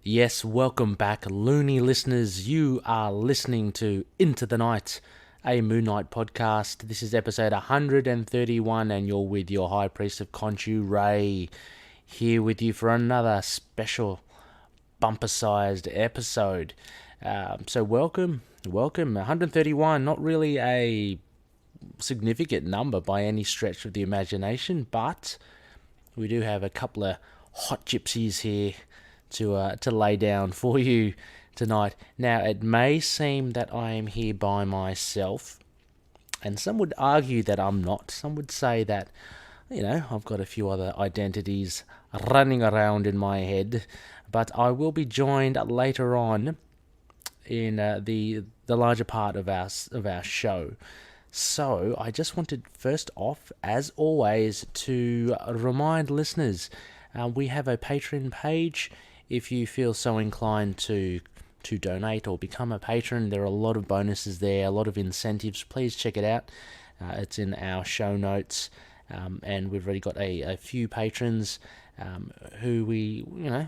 Yes, welcome back, Loony listeners. You are listening to Into the Night, a Moon Knight podcast. This is episode 131, and you're with your High Priest of Khonshu Rey, here with you for another special bumper-sized episode. So welcome. 131, not really a significant number by any stretch of the imagination, but we do have a couple of hot gypsies here to lay down for you tonight. Now, it may seem that I am here by myself, and some would argue that I'm not. Some would say that, I've got a few other identities running around in my head, but I will be joined later on in the larger part of our show. So I just wanted, first off, as always, to remind listeners, we have a Patreon page. If you feel so inclined to donate or become a patron, there are a lot of bonuses there, a lot of incentives. Please check it out. It's in our show notes, and we've already got a few patrons who we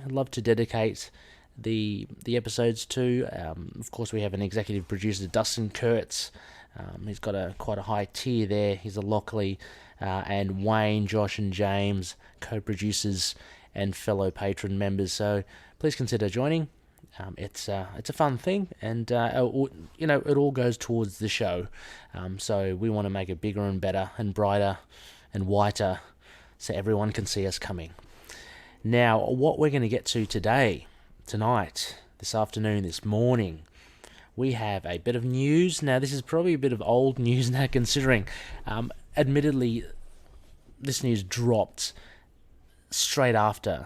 love to dedicate the episodes to. Of course, we have an executive producer, Dustin Kurtz. He's got quite a high tier there. He's a Lockley, and Wayne, Josh, and James, co-producers and fellow patron members. So please consider joining. It's a fun thing, and it all goes towards the show. So we want to make it bigger and better and brighter and whiter, so everyone can see us coming. Now, what we're going to get to tonight, this afternoon, this morning, we have a bit of news. Now, this is probably a bit of old news now, considering, admittedly, this news dropped straight after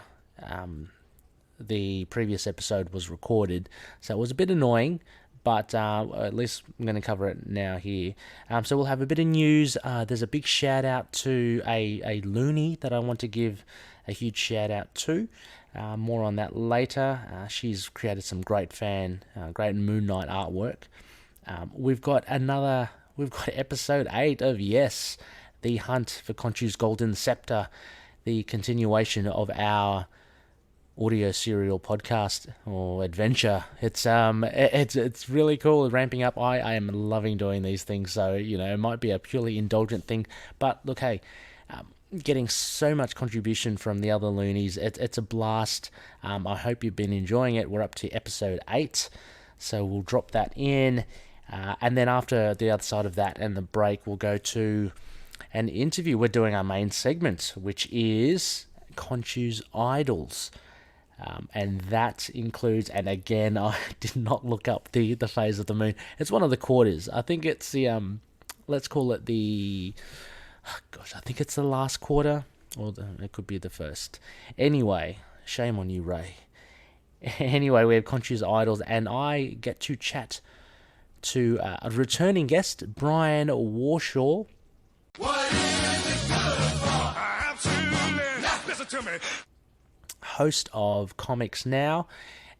the previous episode was recorded, so it was a bit annoying, but at least I'm going to cover it now here. So we'll have a bit of news. There's a big shout out to a Loony that I want to give a huge shout out to. More on that later. She's created some great Moon Knight artwork. We've got episode 8 of Yes, the hunt for Khonshu's Golden Sceptre, the continuation of our audio serial podcast or adventure. It's really cool, ramping up. I am loving doing these things, so it might be a purely indulgent thing, but look, hey, getting so much contribution from the other loonies, it's a blast. I hope you've been enjoying it. We're up to episode 8, so we'll drop that in, and then after the other side of that and the break, we'll go to an interview. We're doing our main segment, which is Khonshu's IDOLS. And that includes, and again, I did not look up the phase of the moon. It's one of the quarters. I think it's the, let's call it I think it's the last quarter, or it could be the first. Anyway, shame on you, Ray. Anyway, we have Khonshu's IDOLS, and I get to chat to a returning guest, Brian Warshaw. What is it good for? Absolutely. Listen to me. Host of Comics Now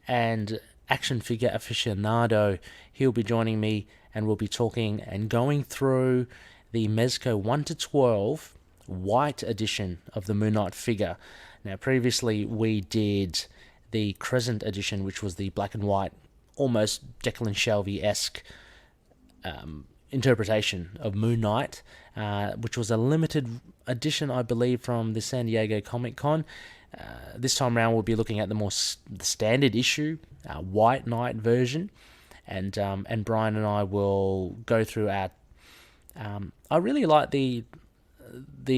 and action figure aficionado. He'll be joining me, and we'll be talking and going through the Mezco 1 to 12 white edition of the Moon Knight figure. Now, previously we did the Crescent edition, which was the black and white, almost Declan Shalvey-esque interpretation of Moon Knight, which was a limited edition, I believe, from the San Diego Comic Con. This time around, we'll be looking at the standard issue, White Knight version, and Brian and I will go through our. I really like the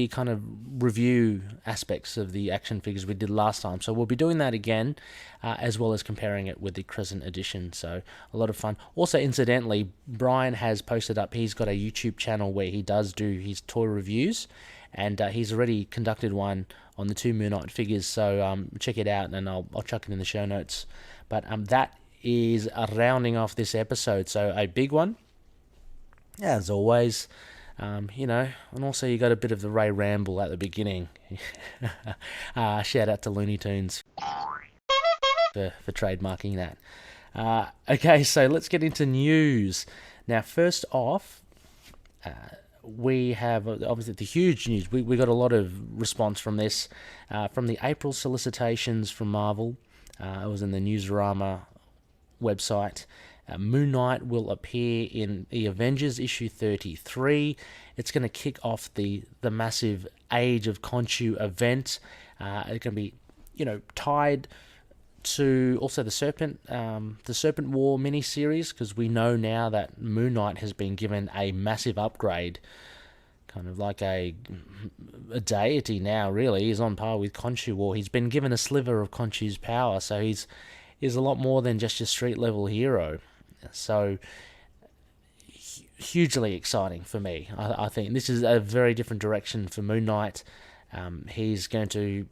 kind of review aspects of the action figures we did last time, so we'll be doing that again, as well as comparing it with the Crescent edition. So a lot of fun. Also, incidentally, Brian has posted up. He's got a YouTube channel where he does do his toy reviews, and he's already conducted one on the 2 Moon Knight figures, so check it out, and I'll chuck it in the show notes. But that is rounding off this episode, so a big one, as always. And also you got a bit of the Ray ramble at the beginning. Shout out to Looney Tunes for trademarking that. Okay, so let's get into news. Now, first off, we have obviously the huge news. We got a lot of response from this, from the April solicitations from Marvel. It was in the Newsarama website. Moon Knight will appear in the Avengers issue 33. It's going to kick off the massive Age of Khonshu event. It's going to be, tied to also the Serpent War miniseries, because we know now that Moon Knight has been given a massive upgrade, kind of like a deity now. Really, he's on par with Khonshu War. He's been given a sliver of Khonshu's power, so he's a lot more than just your street level hero. So hugely exciting for me. I think this is a very different direction for Moon Knight. He's going to,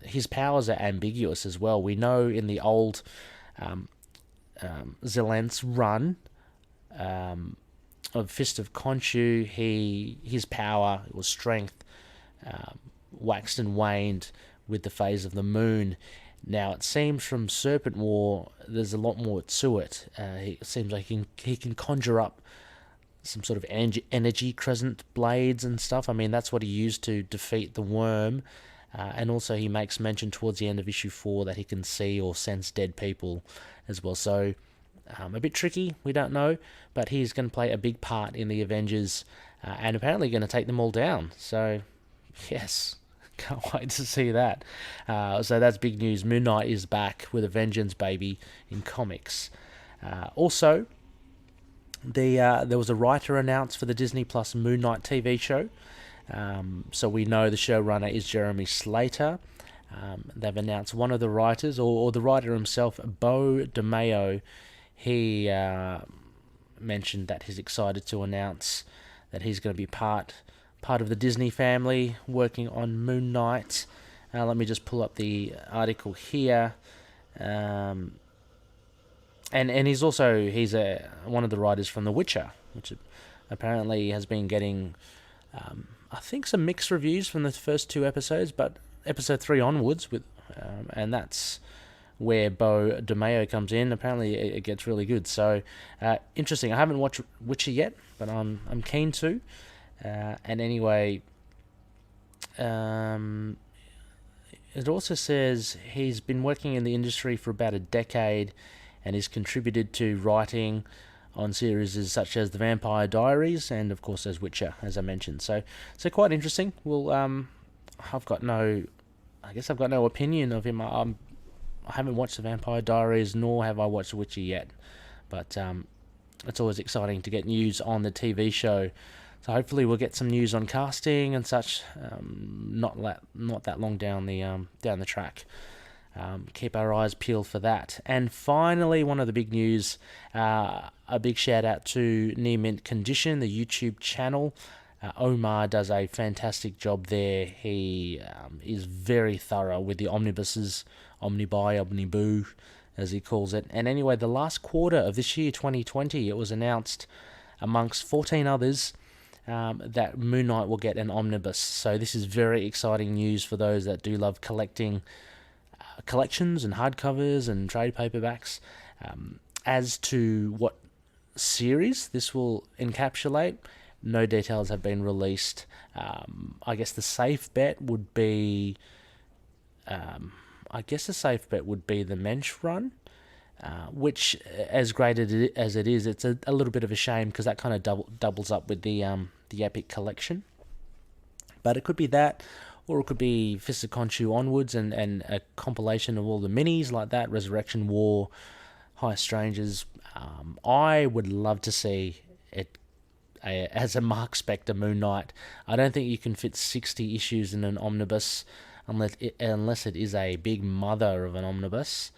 his powers are ambiguous as well. We know in the old Zelent's run of Fist of Khonshu, his power was strength, waxed and waned with the phase of the moon. Now it seems from Serpent War there's a lot more to it. It seems like he can conjure up some sort of energy crescent blades and stuff. That's what he used to defeat the worm. And also he makes mention towards the end of issue 4 that he can see or sense dead people as well. So a bit tricky, we don't know, but he's going to play a big part in the Avengers, and apparently going to take them all down. So yes, can't wait to see that. So that's big news. Moon Knight is back with a vengeance, baby, in comics. Also, there was a writer announced for the Disney Plus Moon Knight TV show. So we know the showrunner is Jeremy Slater. They've announced one of the writers, or the writer himself, Beau DeMayo. He mentioned that he's excited to announce that he's going to be part of the Disney family working on Moon Knight. Let me just pull up the article here. And he's also one of the writers from The Witcher, which apparently has been getting I think some mixed reviews from the first 2 episodes, but episode 3 onwards, and that's where Beau DeMayo comes in. Apparently it gets really good. So interesting. I haven't watched Witcher yet, but I'm keen to. And anyway, it also says he's been working in the industry for about a decade, and he's contributed to writing on series such as The Vampire Diaries and, of course, as Witcher, as I mentioned. So quite interesting. Well, I've got no opinion of him. I haven't watched The Vampire Diaries, nor have I watched Witcher yet. But it's always exciting to get news on the TV show. So hopefully we'll get some news on casting and such. Not that long down the track. Keep our eyes peeled for that. And finally, one of the big news, a big shout out to Near Mint Condition, the YouTube channel. Omar does a fantastic job there. He is very thorough with the omnibuses, omnibuy, omniboo, as he calls it. And anyway, the last quarter of this year, 2020, it was announced amongst 14 others that Moon Knight will get an omnibus. So this is very exciting news for those that do love collecting collections and hardcovers and trade paperbacks. As to what series this will encapsulate, no details have been released. I guess the safe bet would be the Mensch run, which, as great as it is, it's a little bit of a shame because that kind of doubles up with the Epic collection. But it could be that, or it could be Fist of Khonshu onwards and a compilation of all the minis like that, Resurrection War, High Strangers. I would love to see it as a Mark Spector Moon Knight. I don't think you can fit 60 issues in an omnibus unless it is a big mother of an omnibus.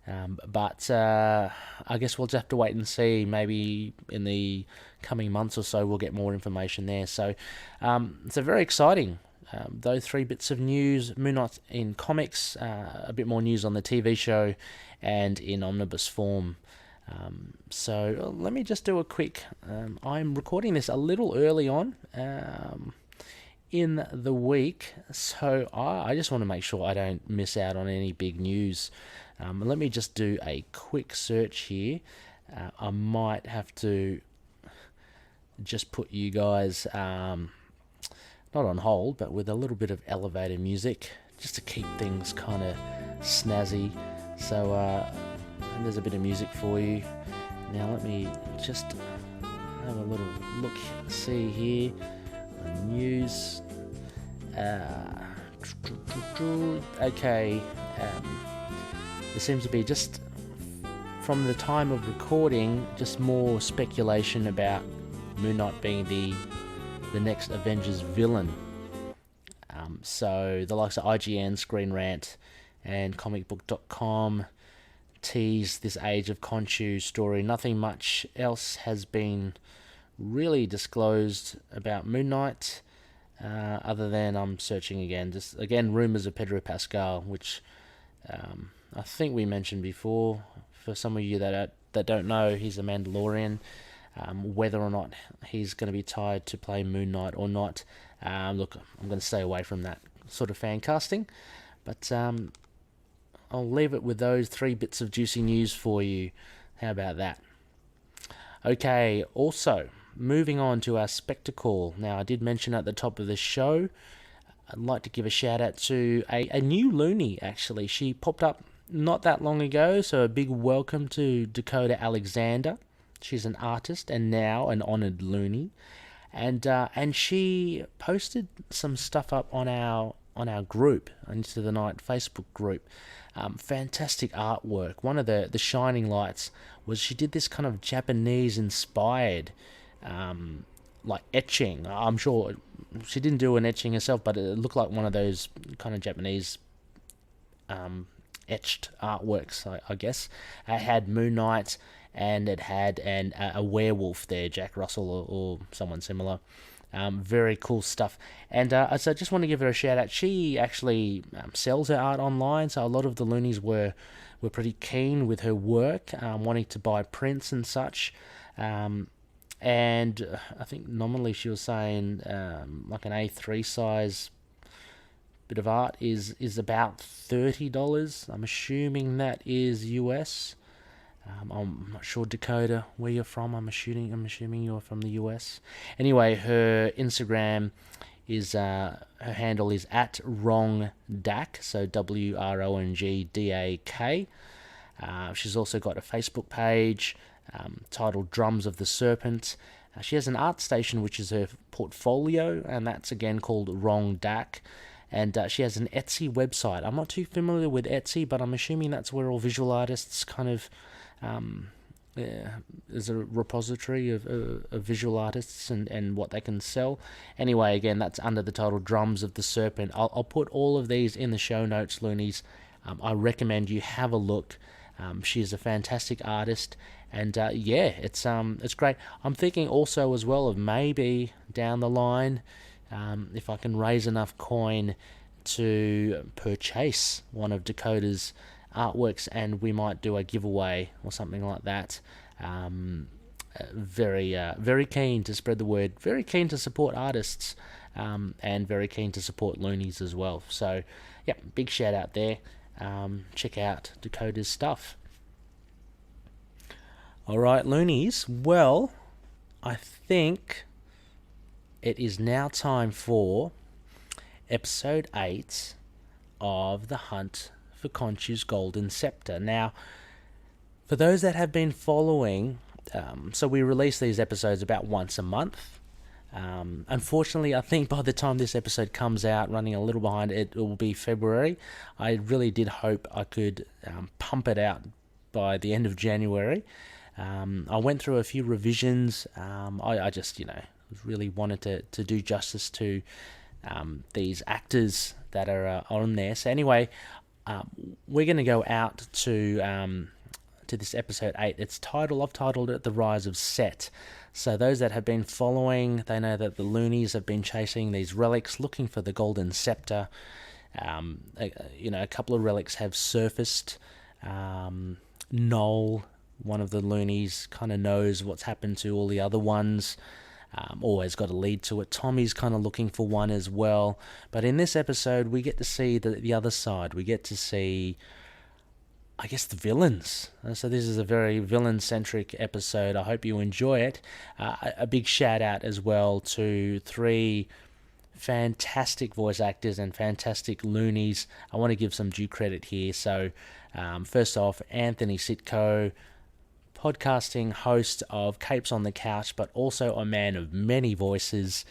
But I guess we'll just have to wait and see. Maybe in the coming months or so we'll get more information there. So it's a very exciting. Those 3 bits of news: Moon Knight in comics, a bit more news on the TV show, and in omnibus form. So let me just do a quick... I'm recording this a little early on in the week, so I just want to make sure I don't miss out on any big news. Let me just do a quick search here. I might have to just put you guys... not on hold, but with a little bit of elevator music, just to keep things kind of snazzy. So and there's a bit of music for you. Now let me just have a little look, see here, news. Okay, there seems to be, just from the time of recording, just more speculation about Moon Knight being the next Avengers villain. So the likes of IGN, Screen Rant, and comicbook.com tease this Age of Khonshu story. Nothing much else has been really disclosed about Moon Knight, other than I'm searching again. Just again, rumors of Pedro Pascal, which I think we mentioned before. For some of you that don't know, he's a Mandalorian. Whether or not he's going to be tied to play Moon Knight or not, look, I'm going to stay away from that sort of fan casting. But I'll leave it with those 3 bits of juicy news for you. How about that? Okay, also, moving on to our spectacle. Now, I did mention at the top of the show, I'd like to give a shout out to a new Loony, actually. She popped up not that long ago, so a big welcome to Dakota Alexander. She's an artist and now an honoured Loony. And she posted some stuff up on our group, Into the Night Facebook group. Fantastic artwork. One of the shining lights was she did this kind of Japanese inspired like etching. I'm sure she didn't do an etching herself, but it looked like one of those kind of Japanese etched artworks, I guess. It had Moon Knight, and it had a werewolf there, Jack Russell or someone similar. Very cool stuff. And so I just want to give her a shout out. She actually sells her art online, so a lot of the loonies were pretty keen with her work, wanting to buy prints and such. And I think nominally she was saying like an A3 size bit of art is about $30. I'm assuming that is US. I'm not sure, Dakota, where you're from. I'm assuming you're from the US. Anyway, her Instagram is her handle is @wrongdak, so WRONGDAK. She's also got a Facebook page titled Drums of the Serpent. She has an art station, which is her portfolio, and that's again called Wrongdak. And she has an Etsy website. I'm not too familiar with Etsy, but I'm assuming that's where all visual artists kind of is a repository of visual artists and what they can sell. Anyway, again, that's under the title Drums of the Serpent. I'll put all of these in the show notes, loonies. I recommend you have a look. She is a fantastic artist, and yeah, it's great. I'm thinking also as well of maybe down the line, if I can raise enough coin to purchase one of Dakota's artworks, and we might do a giveaway or something like that. Very keen to spread the word, very keen to support artists, and very keen to support loonies as well. So yeah, big shout out there. Check out Dakota's stuff. Alright, loonies, well, I think it is now time for episode 8 of The Hunt for Khonshu's Golden Scepter. Now, for those that have been following, so we release these episodes about once a month. Unfortunately, I think by the time this episode comes out, running a little behind, it will be February. I really did hope I could pump it out by the end of January. I went through a few revisions. I just, really wanted to do justice to these actors that are on there. So anyway, we're going to go out to this episode 8. I've titled it The Rise of Set. So those that have been following, they know that the loonies have been chasing these relics, looking for the Golden Scepter. A couple of relics have surfaced. Noel, one of the loonies, kind of knows what's happened to all the other ones. Always got a lead to it. Tommy's kind of looking for one as well. But in this episode, we get to see the other side. We get to see, I guess, the villains. So this is a very villain-centric episode. I hope you enjoy it. A big shout-out as well to 3 fantastic voice actors and fantastic loonies. I want to give some due credit here. So, first off, Anthony Sitko, podcasting host of Capes on the Couch, but also a man of many voices.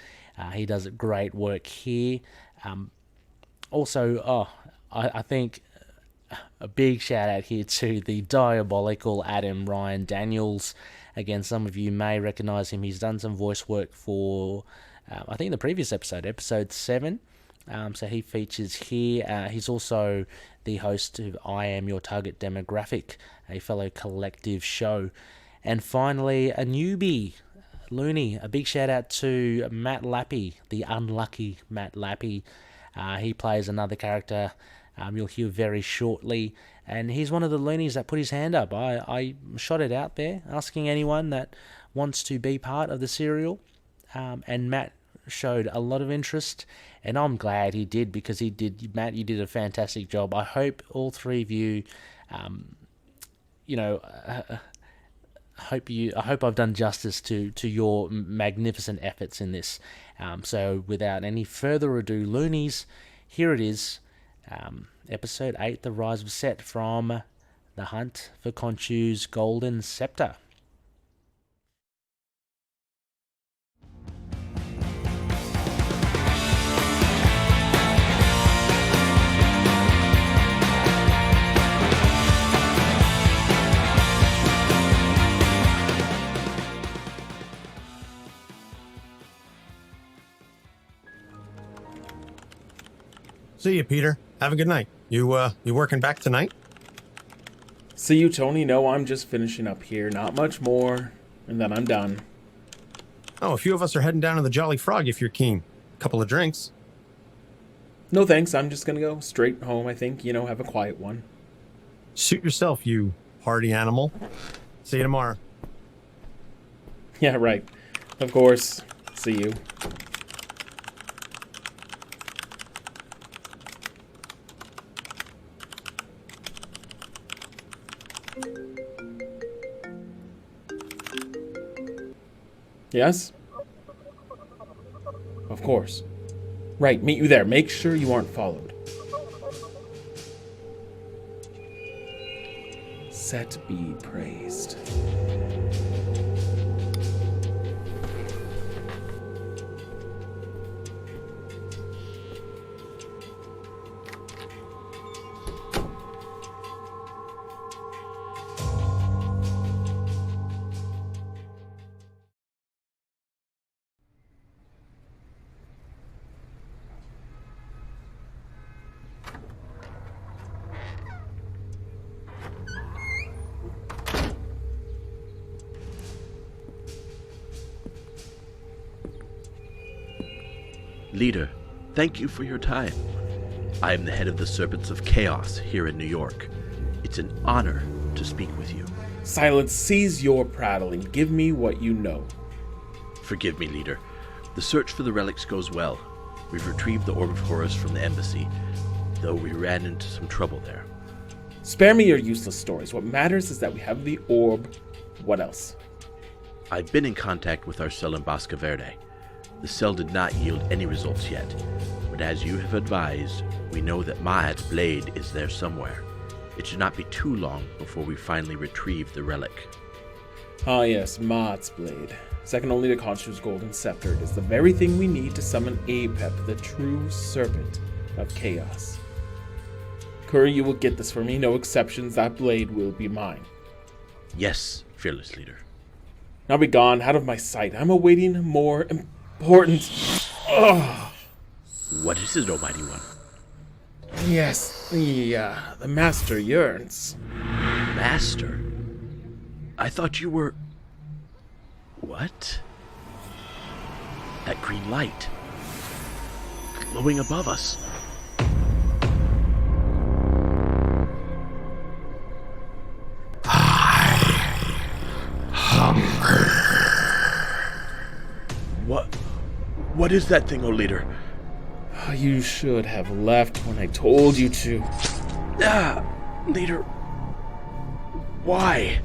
He does great work here. I think a big shout out here to the diabolical Adam Ryan Daniels. Again, some of you may recognize him. He's done some voice work for, I think, the previous episode 7. So he features here. He's also the host of I Am Your Target Demographic, a fellow collective show. And finally, a newbie, Loony. A big shout out to Matt Lappy, the unlucky Matt Lappy. He plays another character you'll hear very shortly, and he's one of the loonies that put his hand up. I shot it out there, asking anyone that wants to be part of the serial, and Matt showed a lot of interest, and I'm glad he did, because he did. Matt, you did a fantastic job. I hope all three of you, I hope I've done justice to your magnificent efforts in this. So without any further ado, loonies, here it is. Episode 8, The Rise of Set, from The Hunt for Khonshu's Golden Scepter. See you, Peter. Have a good night. You working back tonight? See you, Tony. No, I'm just finishing up here. Not much more, and then I'm done. Oh, a few of us are heading down to the Jolly Frog if you're keen. Couple of drinks. No thanks. I'm just gonna go straight home, I think. Have a quiet one. Suit yourself, you party animal. See you tomorrow. Yeah, right. Of course. See you. Yes? Of course. Right, meet you there. Make sure you aren't followed. Set be praised. Leader, thank you for your time. I am the head of the Serpents of Chaos here in New York. It's an honor to speak with you. Silence, cease your prattling. Give me what you know. Forgive me, Leader. The search for the relics goes well. We've retrieved the Orb of Horus from the embassy, though we ran into some trouble there. Spare me your useless stories. What matters is that we have the orb. What else? I've been in contact with our cell in Bosca Verde. The cell did not yield any results yet, but as you have advised, we know that Ma'at's blade is there somewhere. It should not be too long before we finally retrieve the relic. Ah yes, Ma'at's blade. Second only to Khonshu's golden scepter, it is the very thing we need to summon Apep, the true serpent of chaos. Curry, you will get this for me, no exceptions, that blade will be mine. Yes, fearless leader. Now be gone, out of my sight. I'm awaiting more important... Ugh. What is it, Almighty One? Yes, the Master yearns. Master? I thought you were... What? That green light. Glowing above us. What is that thing, O leader? You should have left when I told you to. Leader. Why?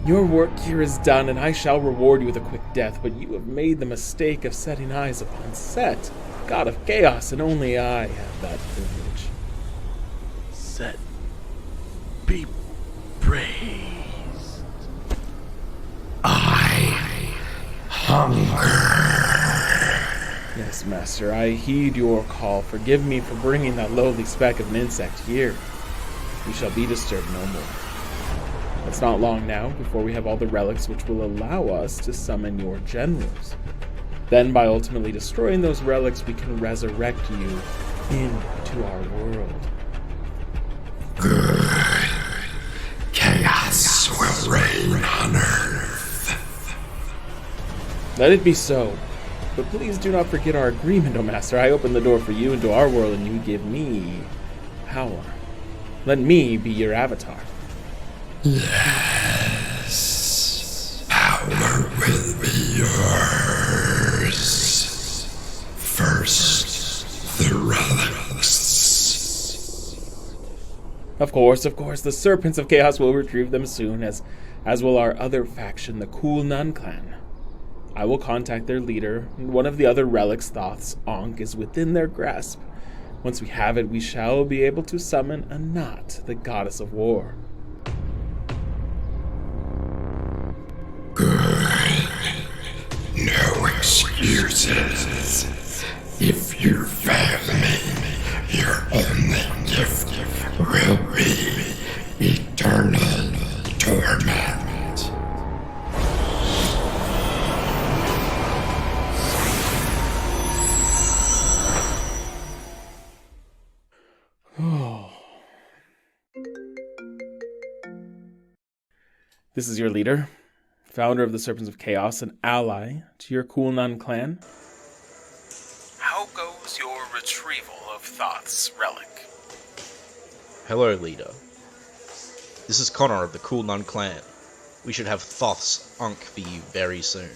Your work here is done, and I shall reward you with a quick death, but you have made the mistake of setting eyes upon Set. god of chaos, and only I have that privilege. Set be praised. I hunger. Yes, Master, I heed your call. Forgive me for bringing that lowly speck of an insect here. We shall be disturbed no more. It's not long now before we have all the relics which will allow us to summon your generals. Then, by ultimately destroying those relics, we can resurrect you into our world. Good. Chaos will reign on Earth. Let it be so. But please do not forget our agreement, O Master. I open the door for you into our world, and you give me power. Let me be your avatar. Yes. Power will be yours. First, the relics. Of course, the Serpents of Chaos will retrieve them soon, as will our other faction, the Cool Nun clan. I will contact their leader, and one of the other relics, Thoth's Ankh, is within their grasp. Once we have it, we shall be able to summon Anat, the goddess of war. Good. No excuses. If you fail me, your only gift will be eternal torment. This is your leader, founder of the Serpents of Chaos, an ally to your Cool Nun clan. How goes your retrieval of Thoth's relic? Hello, leader. This is Connor of the Cool Nun clan. We should have Thoth's Ankh for you very soon.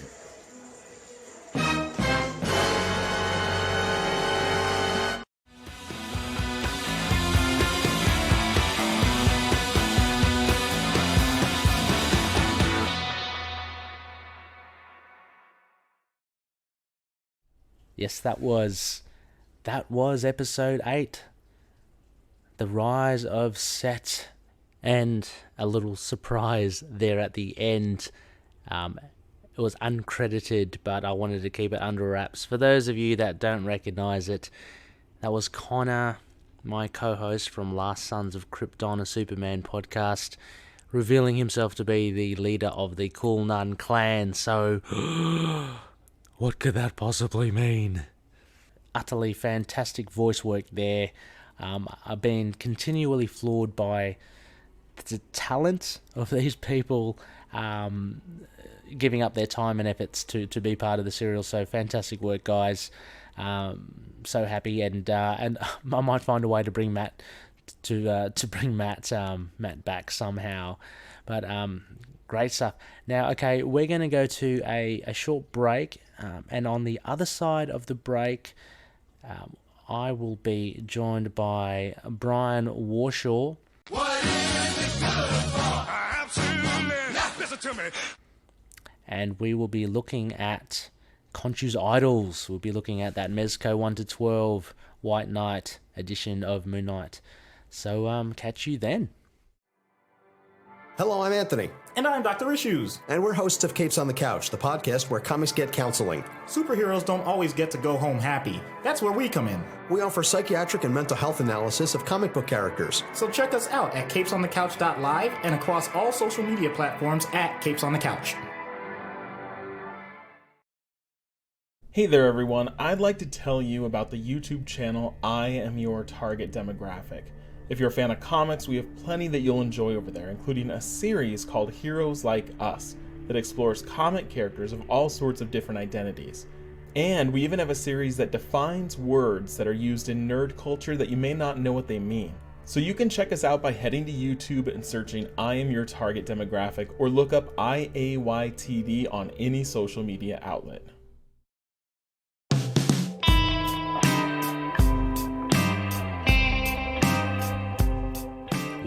Yes, that was episode 8. The Rise of Set. And a little surprise there at the end. It was uncredited, but I wanted to keep it under wraps. For those of you that don't recognize it, that was Connor, my co-host from Last Sons of Krypton, a Superman podcast, revealing himself to be the leader of the Cool Nun clan. So, what could that possibly mean? Utterly fantastic voice work there. I've been continually floored by the talent of these people giving up their time and efforts to be part of the serial. So fantastic work, guys. So happy, and I might find a way to bring Matt Matt back somehow. But great stuff. Now, okay, we're going to go to a short break, and on the other side of the break, I will be joined by Brian Warshaw. What is it good for? Absolutely. Listen to me. And we will be looking at KHONSHU'S IDOLS. We'll be looking at that Mezco 1 to 12 White Knight edition of Moon Knight. So catch you then. Hello, I'm Anthony, And I'm Dr. Issues. and we're hosts of Capes on the Couch, the podcast where comics get counseling. Superheroes don't always get to go home happy. That's where we come in. We offer psychiatric and mental health analysis of comic book characters. So check us out at capesonthecouch.live and across all social media platforms at Capes on the Couch. Hey there, everyone. I'd like to tell you about the YouTube channel I Am Your Target Demographic. If you're a fan of comics, we have plenty that you'll enjoy over there, including a series called Heroes Like Us that explores comic characters of all sorts of different identities. And we even have a series that defines words that are used in nerd culture that you may not know what they mean. So you can check us out by heading to YouTube and searching I Am Your Target Demographic, or look up IAYTD on any social media outlet.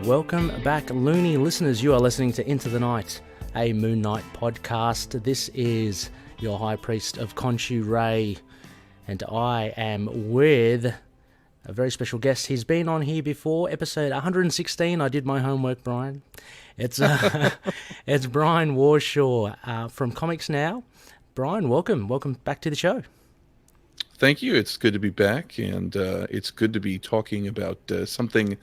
Welcome back, Loony listeners. You are listening to Into the Night, a Moon Knight podcast. This is your High Priest of Khonshu Rey, and I am with a very special guest. He's been on here before, episode 116. I did my homework, Brian. It's it's Brian Warshaw from Comics Now. Brian, welcome back to the show. Thank you. It's good to be back, and it's good to be talking about something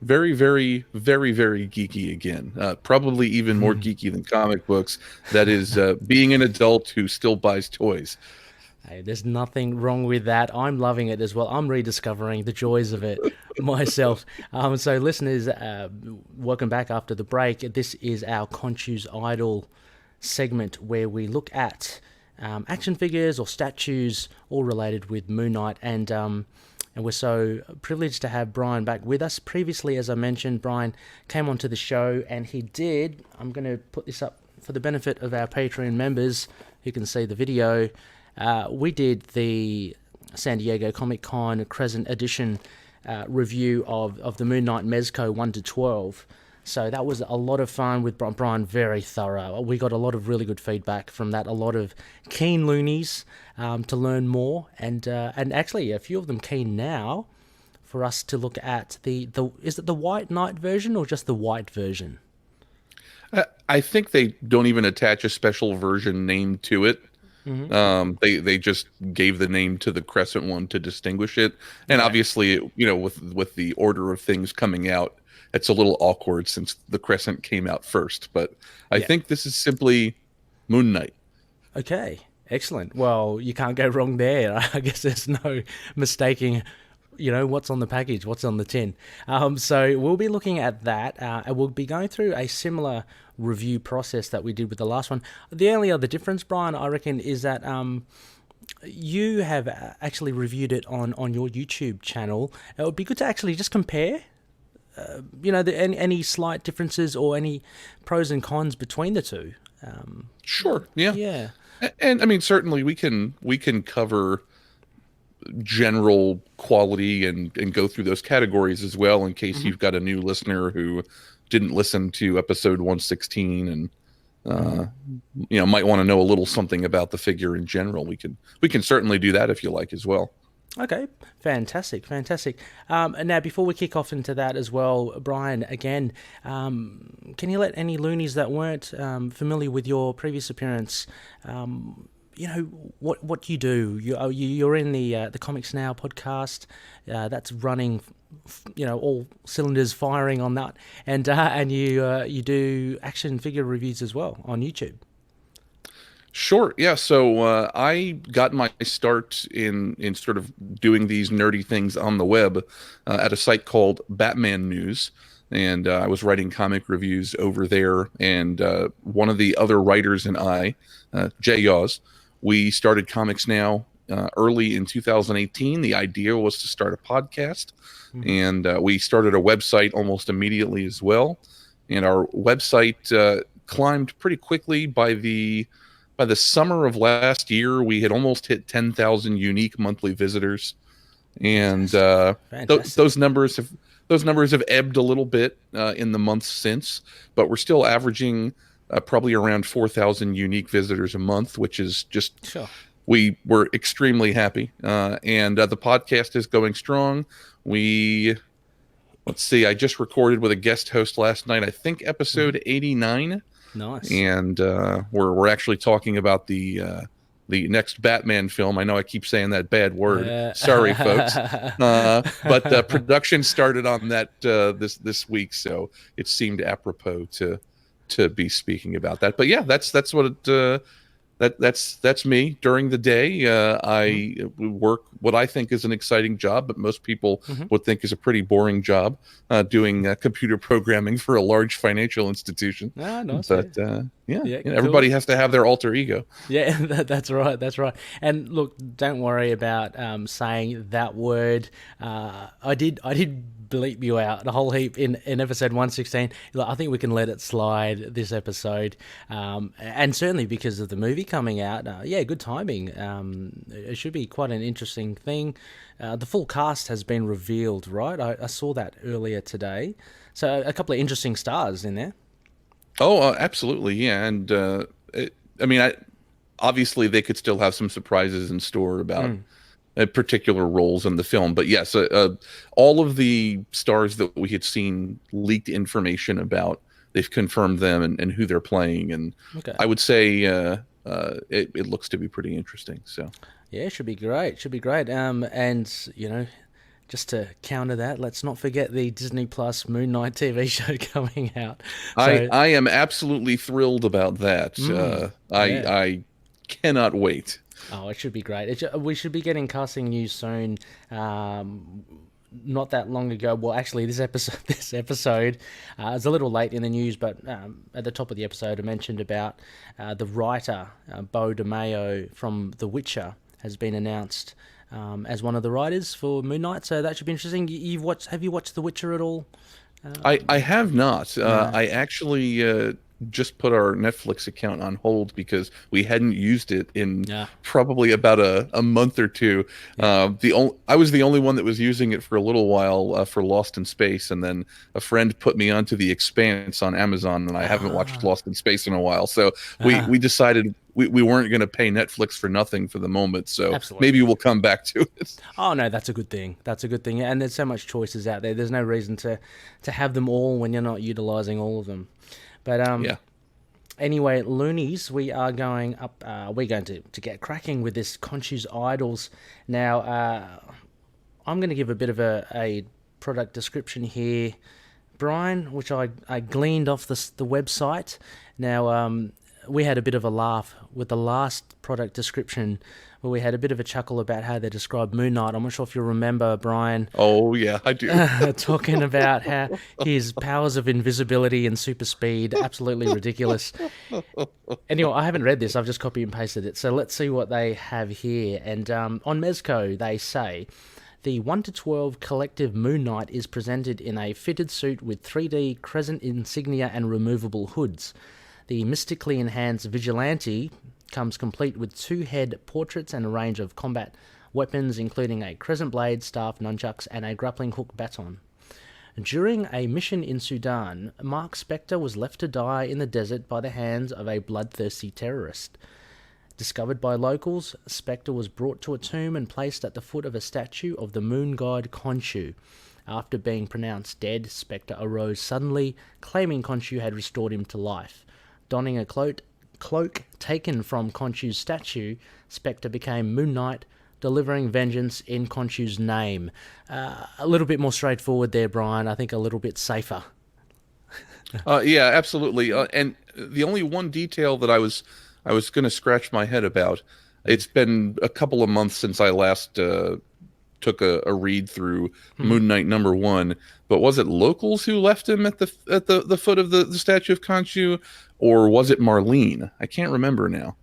very, very, very, very geeky again. Probably even more geeky than comic books. That is being an adult who still buys toys. Hey, there's nothing wrong with that. I'm loving it as well. I'm rediscovering the joys of it myself. So listeners, welcome back after the break. This is our Khonshu'S Idol segment where we look at action figures or statues, all related with Moon Knight, and we're so privileged to have Brian back with us. Previously, as I mentioned, Brian came onto the show, and he did, I'm going to put this up for the benefit of our Patreon members who can see the video. We did the San Diego Comic-Con Crescent Edition review of the Moon Knight Mezco 1 to 12. So that was a lot of fun with Brian, very thorough. We got a lot of really good feedback from that, a lot of keen loonies to learn more, and actually a few of them keen now for us to look at is it the White Knight version or just the white version? I think they don't even attach a special version name to it. Mm-hmm. They just gave the name to the Crescent one to distinguish it, and obviously, with the order of things coming out, it's a little awkward since the Crescent came out first. But I think this is simply Moon Knight. Okay, excellent. Well, you can't go wrong there. I guess there's no mistaking, what's on the package, what's on the tin. So we'll be looking at that, and we'll be going through a similar review process that we did with the last one. The only other difference, Brian, I reckon, is that you have actually reviewed it on your YouTube channel. It would be good to actually just compare, any slight differences or any pros and cons between the two. Sure. Yeah. And I mean, certainly we can cover general quality and go through those categories as well, in case you've got a new listener who didn't listen to episode 116 and might want to know a little something about the figure in general. We can certainly do that if you like as well. Okay, fantastic. Now, before we kick off into that as well, Brian, again, can you let any loonies that weren't familiar with your previous appearance, what you do? You're in the Comics Now podcast. That's running, all cylinders firing on that, and you do action figure reviews as well on YouTube. Sure. Yeah. So I got my start in sort of doing these nerdy things on the web at a site called Batman News. And I was writing comic reviews over there. And one of the other writers and I, Jay Yaws, we started Comics Now early in 2018. The idea was to start a podcast. And we started a website almost immediately as well. And our website climbed pretty quickly. By the summer of last year, we had almost hit 10,000 unique monthly visitors, and those numbers have ebbed a little bit in the months since, but we're still averaging probably around 4,000 unique visitors a month, which is just we were extremely happy. And the podcast is going strong. Let's see, I just recorded with a guest host last night. I think episode 89. Nice. And we're actually talking about the next Batman film. I know I keep saying that bad word. Sorry, folks. But production started on that this week, so it seemed apropos to be speaking about that. But yeah, that's what it. That's me during the day. I work what I think is an exciting job, but most people would think is a pretty boring job, doing computer programming for a large financial institution. Nice. But everybody has to have their alter ego. Yeah, that's right. And look, don't worry about saying that word. I did bleep you out a whole heap in episode 116. I think we can let it slide this episode, and certainly because of the movie coming out. Good timing. It should be quite an interesting thing. The full cast has been revealed, right? I saw that earlier today. So a couple of interesting stars in there. Oh, absolutely, yeah. And obviously they could still have some surprises in store about particular roles in the film. But yes, all of the stars that we had seen leaked information about, they've confirmed them and who they're playing. And I would say it looks to be pretty interesting. So yeah, should be great. Should be great. And just to counter that, let's not forget the Disney Plus Moon Knight TV show coming out. So, I am absolutely thrilled about that. I cannot wait. Oh, it should be great. We should be getting casting news soon. Not that long ago. Well, actually, this episode is a little late in the news, but at the top of the episode, I mentioned about the writer Beau DeMayo from The Witcher has been announced as one of the writers for Moon Knight. So that should be interesting. Have you watched The Witcher at all? I have not. I actually just put our Netflix account on hold because we hadn't used it in probably about a month or two. I was the only one that was using it for a little while for Lost in Space, and then a friend put me onto The Expanse on Amazon, and I haven't watched Lost in Space in a while. So we decided we weren't going to pay Netflix for nothing for the moment. So maybe we'll come back to it. Oh no, that's a good thing. That's a good thing. And there's so much choices out there. There's no reason to have them all when you're not utilizing all of them. But anyway, Loonies, we are going up. We're going to get cracking with this Khonshu'S IDOLS. Now, I'm going to give a bit of a product description here, Brian, which I gleaned off the website. Now, we had a bit of a laugh with the last product description, where we had a bit of a chuckle about how they described Moon Knight. I'm not sure if you remember, Brian. Oh, yeah, I do. Talking about how his powers of invisibility and super speed, absolutely ridiculous. Anyway, I haven't read this. I've just copy and pasted it. So let's see what they have here. And on Mezco, they say, the 1-12 collective Moon Knight is presented in a fitted suit with 3D crescent insignia and removable hoods. The mystically enhanced Vigilante comes complete with 2 head portraits and a range of combat weapons, including a crescent blade, staff, nunchucks, and a grappling hook baton. During a mission in Sudan, Mark Spectre was left to die in the desert by the hands of a bloodthirsty terrorist. Discovered by locals, Spectre was brought to a tomb and placed at the foot of a statue of the moon god Khonshu. After being pronounced dead, Spectre arose suddenly, claiming Khonshu had restored him to life. Donning a cloak taken from Khonshu's statue, Spectre became Moon Knight, delivering vengeance in Khonshu's name. A little bit more straightforward there, Brian. I think a little bit safer. Yeah, absolutely. And the only one detail that I was going to scratch my head about, it's been a couple of months since I last took a read through Moon Knight #1, but was it locals who left him at the foot of the statue of Khonshu, or was it Marlene? I can't remember now.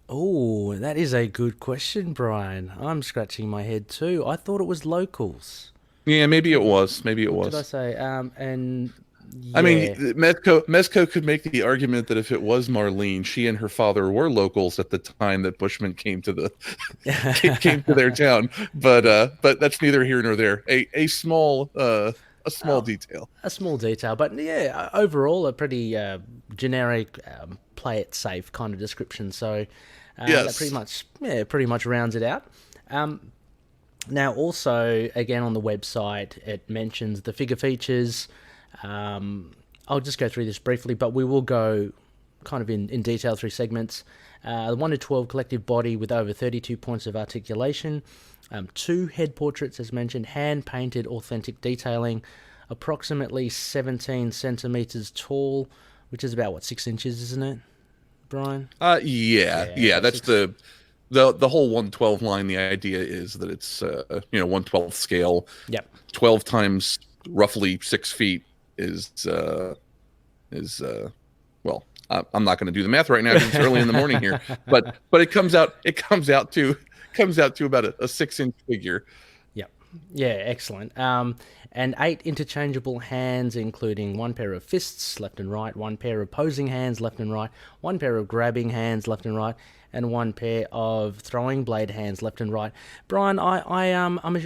Oh, that is a good question, Brian. I'm scratching my head too. I thought it was locals. Yeah, maybe it was. Maybe it was. What did I say? And yeah. I mean, Mezco could make the argument that if it was Marlene, she and her father were locals at the time that Bushmen came to came to their town. But that's neither here nor there. A small detail. A small detail, but yeah, overall a pretty generic, play it safe kind of description. So that pretty much rounds it out. Now, also, again, on the website, it mentions the figure features. I'll just go through this briefly, but we will go kind of in detail through segments. The 1-12 collective body with over 32 points of articulation. 2 head portraits, as mentioned, hand-painted authentic detailing, approximately 17 centimeters tall, which is about, 6 inches, isn't it, Brian? Yeah, that's the whole 112 line. The idea is that it's 1/12 scale. Yep. 12 times roughly 6 feet is well, I'm not going to do the math right now because it's early in the morning here, but it comes out to about a 6-inch figure. Yep. Yeah, excellent. And 8 interchangeable hands, including 1 pair of fists, left and right, 1 pair of posing hands, left and right, 1 pair of grabbing hands, left and right, and 1 pair of throwing blade hands, left and right. Brian, I'm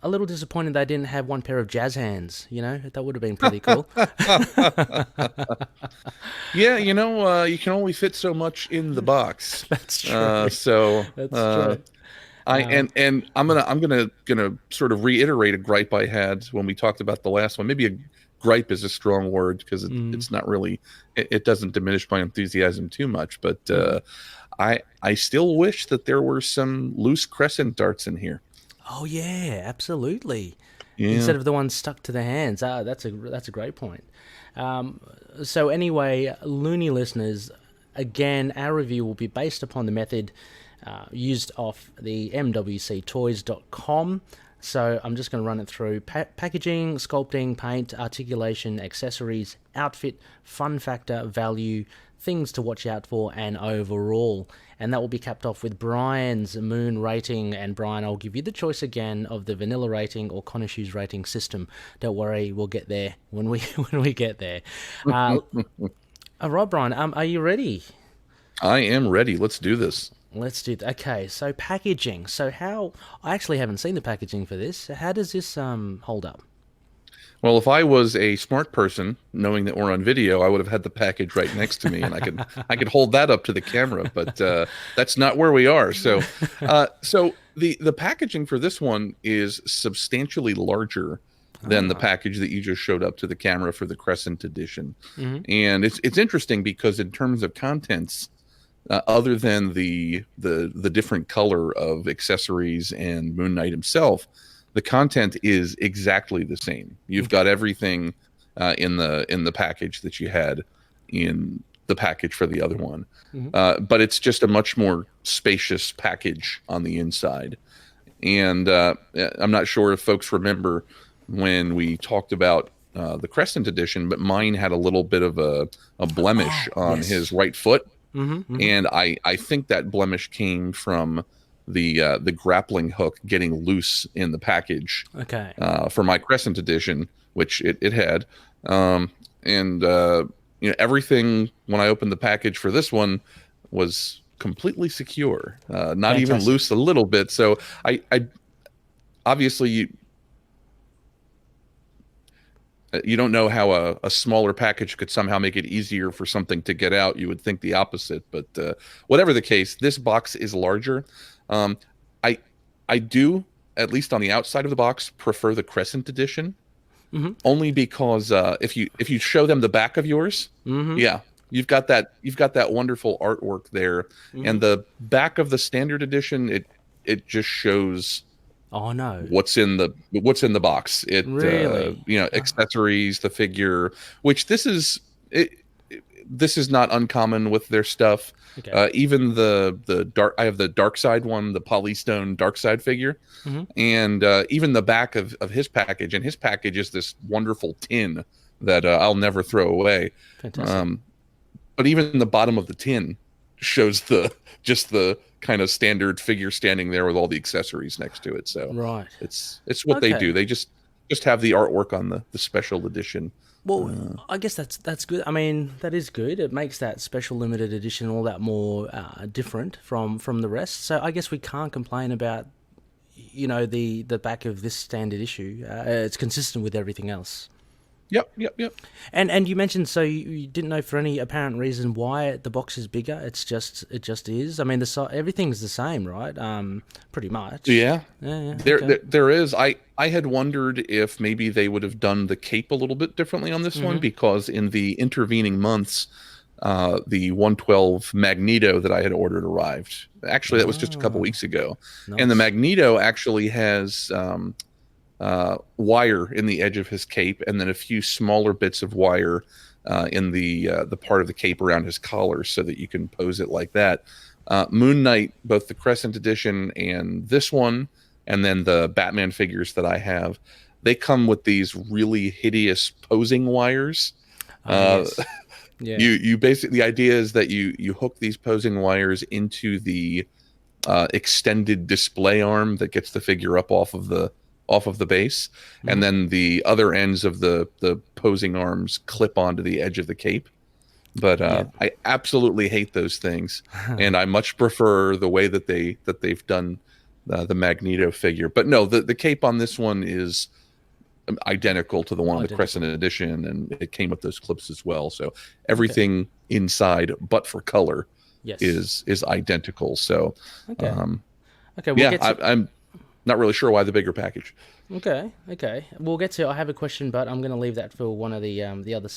a little disappointed they didn't have 1 pair of jazz hands. That would have been pretty cool. Yeah, you can only fit so much in the box. That's true. So that's true. And I'm gonna sort of reiterate a gripe I had when we talked about the last one. Maybe a gripe is a strong word because it's not really. It doesn't diminish my enthusiasm too much, but I still wish that there were some loose crescent darts in here. Oh yeah, absolutely. Yeah. Instead of the ones stuck to the hands. That's a great point. So anyway, Loony listeners, again, our review will be based upon the method used off the mwctoys.com. So I'm just going to run it through packaging, sculpting, paint, articulation, accessories, outfit, fun factor, value, things to watch out for, and overall. And that will be capped off with Brian's Moon rating. And Brian, I'll give you the choice again of the vanilla rating or KHONSHU'S rating system. Don't worry, we'll get there when we get there. All right, Brian, are you ready? I am ready. Let's do this. Let's do that. Okay, so packaging. So I actually haven't seen the packaging for this. How does this hold up? Well, if I was a smart person, knowing that we're on video, I would have had the package right next to me, and I could hold that up to the camera. But that's not where we are. So, so the packaging for this one is substantially larger than the package that you just showed up to the camera for the Crescent edition. And it's interesting because in terms of contents, other than the different color of accessories and Moon Knight himself, the content is exactly the same. You've got everything in the package that you had in the package for the other one, but it's just a much more spacious package on the inside. And I'm not sure if folks remember when we talked about the Crescent edition, but mine had a little bit of a blemish on his right foot. And I think that blemish came from the grappling hook getting loose in the package. Okay. For my Crescent edition, which it had, everything when I opened the package for this one was completely secure, not even loose a little bit. So I obviously you don't know how a smaller package could somehow make it easier for something to get out. You would think the opposite, but whatever the case, this box is larger. I do, at least on the outside of the box, prefer the Crescent edition, only because if you show them the back of yours, yeah, you've got that wonderful artwork there, and the back of the standard edition, it just shows. Oh no! What's in the box? It really, accessories, the figure, which this is not uncommon with their stuff. Okay. Even the dark, I have the Dark Side one, the Polystone Dark Side figure, and even the back of his package. And his package is this wonderful tin that I'll never throw away. Fantastic. But even the bottom of the tin shows the kind of standard figure standing there with all the accessories next to it. So right, it's what they do. They just have the artwork on the special edition. Well, I guess that's good. I mean, that is good. It makes that special limited edition all that more different from the rest. So I guess we can't complain about the back of this standard issue. It's consistent with everything else. Yep. And you mentioned, so you didn't know for any apparent reason why the box is bigger. It just is. I mean, everything's the same, right? Pretty much. Yeah. Okay. There is. I had wondered if maybe they would have done the cape a little bit differently on this one, because in the intervening months, the 112 Magneto that I had ordered arrived. Actually, that was just a couple weeks ago. Nice. And the Magneto actually has wire in the edge of his cape, and then a few smaller bits of wire in the part of the cape around his collar, so that you can pose it like that. Moon Knight, both the Crescent edition and this one, and then the Batman figures that I have, they come with these really hideous posing wires. Yes. Yeah. You basically, the idea is that you hook these posing wires into the extended display arm that gets the figure up off of the base, and then the other ends of the posing arms clip onto the edge of the cape. But I absolutely hate those things, and I much prefer the way that they've done the Magneto figure. But no, the cape on this one is identical to the one in the Crescent edition, and it came with those clips as well. So everything inside, but for color, is identical. So Okay, I'm not really sure why the bigger package. Okay. We'll get to. I have a question, but I'm going to leave that for one of the other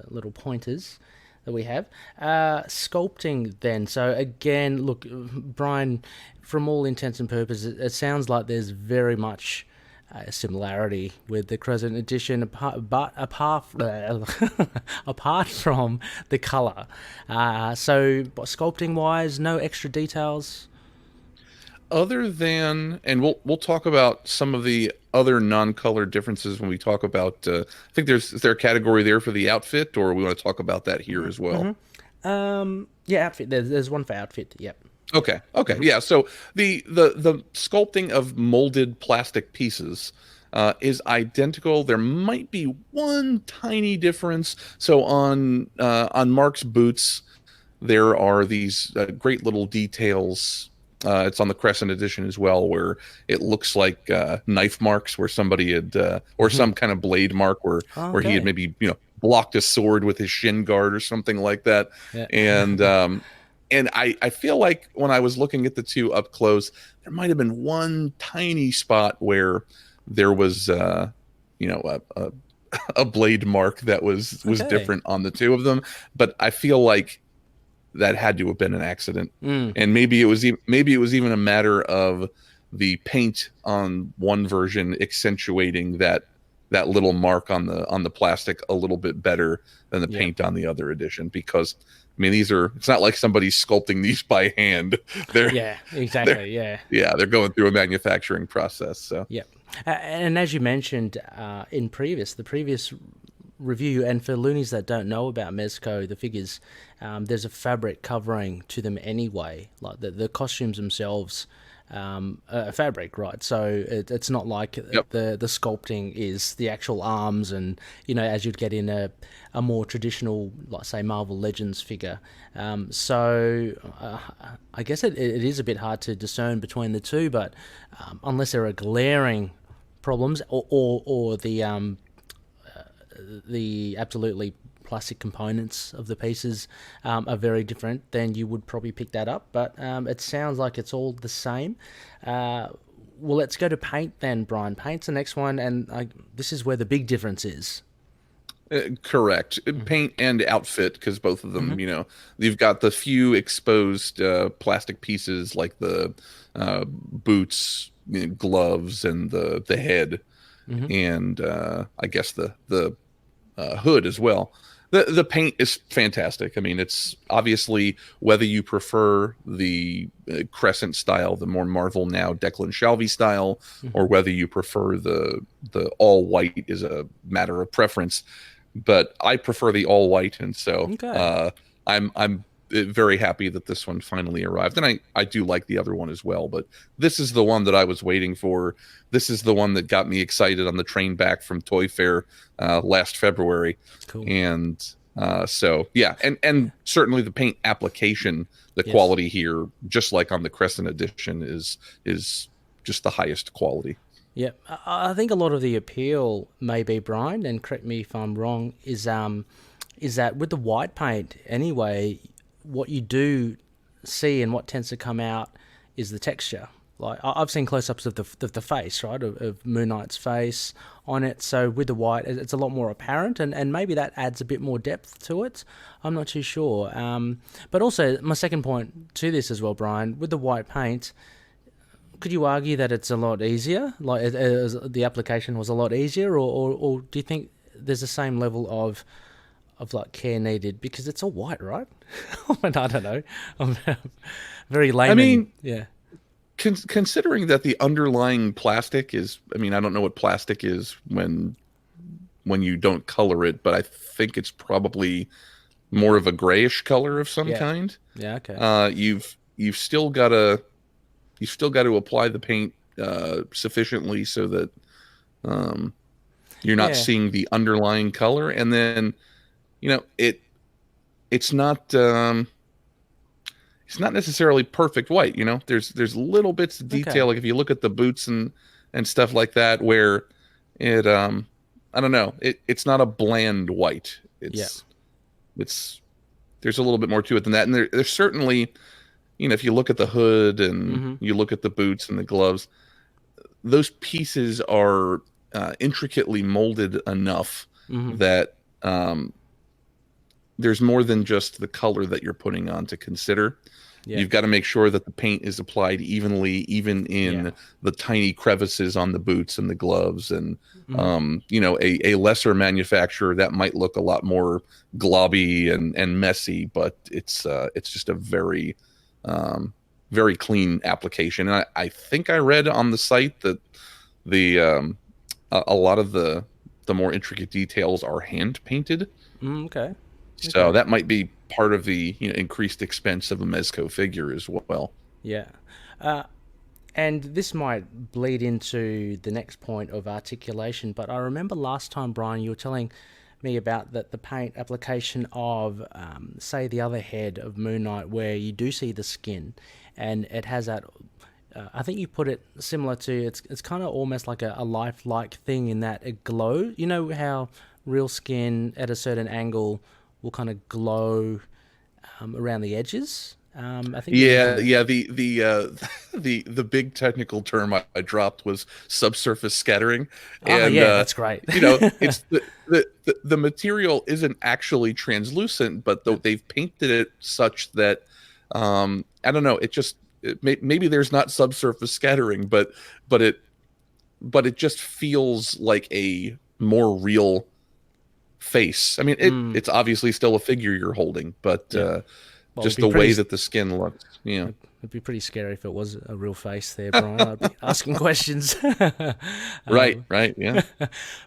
little pointers that we have. Sculpting then. So again, look, Brian, from all intents and purposes, it sounds like there's very much a similarity with the Crescent Edition, apart apart from the color. So sculpting wise, no extra details. Other than, and we'll talk about some of the other non-color differences when we talk about. I think is there a category there for the outfit, or we want to talk about that here as well? Yeah, outfit. There's one for outfit. Yep. Okay. Yeah. So the sculpting of molded plastic pieces is identical. There might be one tiny difference. So on Mark's boots, there are these great little details. It's on the Crescent Edition as well, where it looks like knife marks where somebody had, or some kind of blade mark where he had maybe blocked a sword with his shin guard or something like that. Yeah. And I feel like when I was looking at the two up close, there might have been one tiny spot where there was a blade mark that was different on the two of them, but I feel like that had to have been an accident, and maybe it was even a matter of the paint on one version accentuating that little mark on the plastic a little bit better than the paint on the other edition. Because I mean, it's not like somebody's sculpting these by hand. They're they're going through a manufacturing process. So and as you mentioned in the previous review, and for loonies that don't know about Mezco, the figures, there's a fabric covering to them anyway. Like the costumes themselves are fabric, right? So it's not like the sculpting is the actual arms, and as you'd get in a more traditional, like say Marvel Legends figure. So I guess it is a bit hard to discern between the two, but unless there are glaring problems or the absolutely plastic components of the pieces are very different, then you would probably pick that up. But it sounds like it's all the same. Well, let's go to paint then, Brian. Paint's the next one, and this is where the big difference is. Correct. Paint and outfit, because both of them, you've got the few exposed plastic pieces like the boots, gloves, and the head, and I guess the hood as well. The paint is fantastic. I mean, it's obviously whether you prefer the Crescent style, the more Marvel Now Declan Shalvey style, or whether you prefer the all white is a matter of preference. But I prefer the all white, and so I'm very happy that this one finally arrived. And I do like the other one as well, but this is the one that I was waiting for. This is the one that got me excited on the train back from Toy Fair last February. Cool. And so, yeah, and certainly the paint application, the quality here, just like on the Crescent Edition, is just the highest quality. Yeah, I think a lot of the appeal, maybe, Brian, and correct me if I'm wrong, is that with the white paint anyway, what you do see and what tends to come out is the texture. Like I've seen close-ups of the face, right, of Moon Knight's face on it. So with the white, it's a lot more apparent, and maybe that adds a bit more depth to it. I'm not too sure. But also, my second point to this as well, Brian, with the white paint, could you argue that it's a lot easier? Like the application was a lot easier, or do you think there's the same level of like care needed because it's all white, right? I don't know. I'm very layman. I mean, yeah. Considering that the underlying plastic is, I mean, I don't know what plastic is when you don't color it, but I think it's probably more of a grayish color of some kind. Yeah. Okay. You've still got to apply the paint sufficiently so that you're not seeing the underlying color, and then it's not necessarily perfect white. There's little bits of detail, like if you look at the boots and stuff like that, where it I don't know, it's not a bland white. It's there's a little bit more to it than that, and there's certainly if you look at the hood and you look at the boots and the gloves, those pieces are intricately molded enough that there's more than just the color that you're putting on to consider. Yeah. You've got to make sure that the paint is applied evenly, even in the tiny crevices on the boots and the gloves. And, a lesser manufacturer, that might look a lot more globby and messy, but it's just a very, very clean application. And I think I read on the site that a lot of the more intricate details are hand painted. Okay. So that might be part of the increased expense of a Mezco figure as well. Yeah. And this might bleed into the next point of articulation, but I remember last time, Brian, you were telling me about the paint application of, say, the other head of Moon Knight, where you do see the skin, and it has that... I think you put it similar to... It's kind of almost like a lifelike thing in that it glows. You know how real skin at a certain angle will kind of glow around the edges. I think. The big technical term I dropped was subsurface scattering. And, that's great. It's the material isn't actually translucent, but they've painted it such that I don't know. Maybe there's not subsurface scattering, but it just feels like a more real face. I mean, it's obviously still a figure you're holding, but just the way that the skin looks. Yeah, it'd be pretty scary if it was a real face there, Brian. I'd be asking questions. Right, yeah.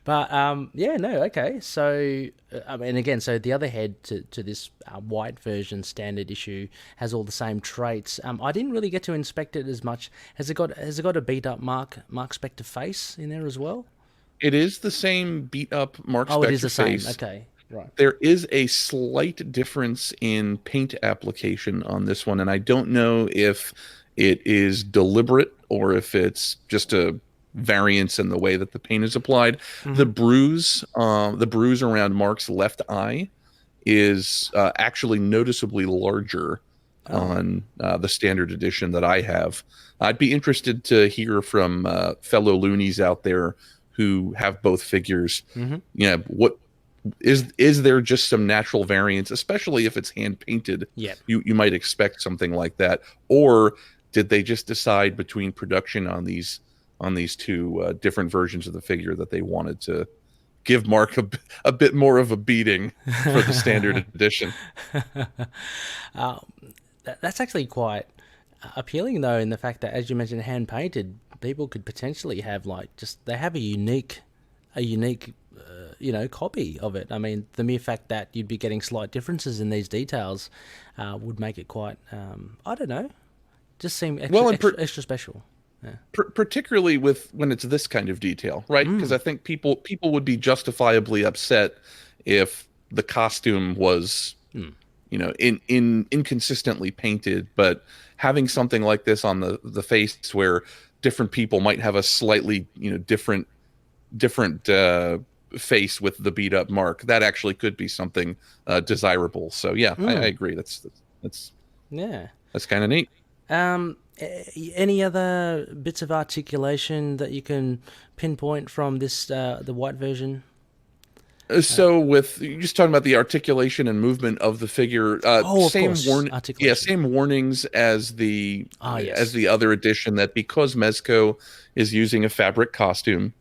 But okay. So again, so the other head to this white version standard issue has all the same traits. I didn't really get to inspect it as much. Has it got a beat up Mark Spector face in there as well? It is the same beat up Mark Spector face. It is the same. Okay, right. There is a slight difference in paint application on this one, and I don't know if it is deliberate or if it's just a variance in the way that the paint is applied. The bruise around Mark's left eye is actually noticeably larger on the standard edition that I have. I'd be interested to hear from fellow loonies out there who have both figures. What is there just some natural variance, especially if it's hand painted? You might expect something like that, or did they just decide between production on these two different versions of the figure that they wanted to give Mark a bit more of a beating for the standard edition? That's actually quite appealing, though, in the fact that, as you mentioned, hand painted, people could potentially have they have a unique copy of it. I mean, the mere fact that you'd be getting slight differences in these details would make it quite I don't know, just seem extra special. Yeah. Particularly when it's this kind of detail, right? Because I think people would be justifiably upset if the costume was inconsistently painted, but having something like this on the face where different people might have a slightly different face with the beat up Mark, that actually could be something desirable. So I agree. That's kind of neat. Any other bits of articulation that you can pinpoint from this the white version? So with you're just talking about the articulation and movement of the figure, same warnings as the other edition, that because Mezco is using a fabric costume,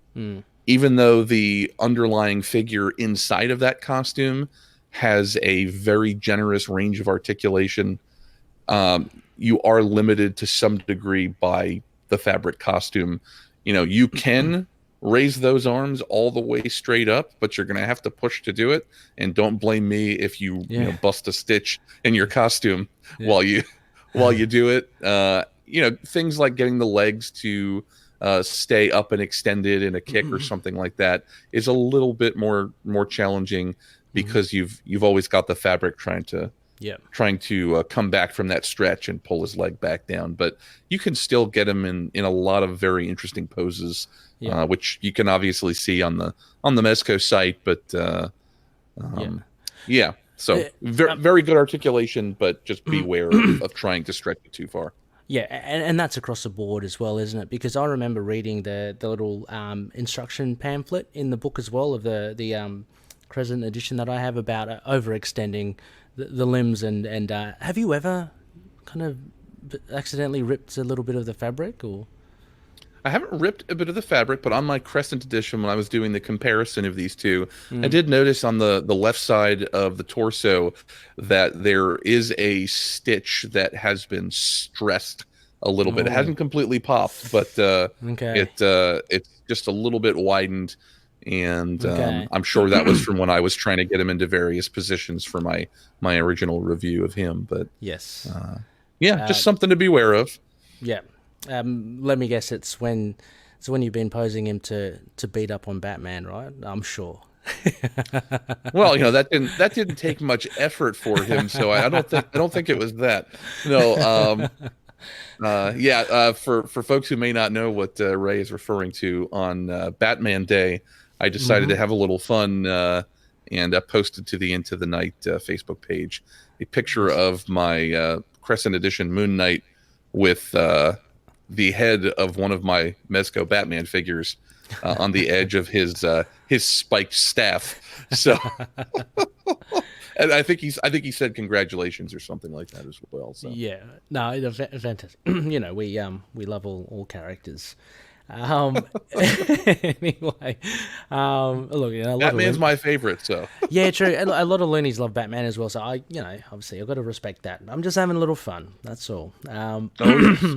even though the underlying figure inside of that costume has a very generous range of articulation, you are limited to some degree by the fabric costume. You can raise those arms all the way straight up, but you're going to have to push to do it. And don't blame me if you, bust a stitch in your costume while you do it. Things like getting the legs to stay up and extended in a kick or something like that is a little bit more challenging, because you've always got the fabric trying to come back from that stretch and pull his leg back down. But you can still get him in a lot of very interesting poses, which you can obviously see on the Mezco site. But So very good articulation, but just beware of trying to stretch it too far. Yeah, and that's across the board as well, isn't it? Because I remember reading the little instruction pamphlet in the book as well of the Crescent edition that I have about overextending the limbs. And have you ever kind of accidentally ripped a little bit of the fabric, or? I haven't ripped a bit of the fabric, but on my Crescent edition, when I was doing the comparison of these two, I did notice on the left side of the torso that there is a stitch that has been stressed a little bit. It hasn't completely popped, but it's just a little bit widened, and I'm sure that was from when I was trying to get him into various positions for my original review of him. But yes, just something to beware of. Yeah. Let me guess, it's when you've been posing him to beat up on Batman, right? I'm sure. Well, that didn't take much effort for him, so I don't think it was that. No, for folks who may not know what Ray is referring to, on Batman Day, I decided to have a little fun and posted to the Into the Night Facebook page a picture of my Crescent Edition Moon Knight with the head of one of my Mezco Batman figures on the edge of his spiked staff. So, and I think he said congratulations or something like that as well. So yeah, no, fantastic. We love all characters. Anyway, look, Batman's my favorite. So yeah, true. A lot of loonies love Batman as well. So obviously, I've got to respect that. I'm just having a little fun. That's all. Oh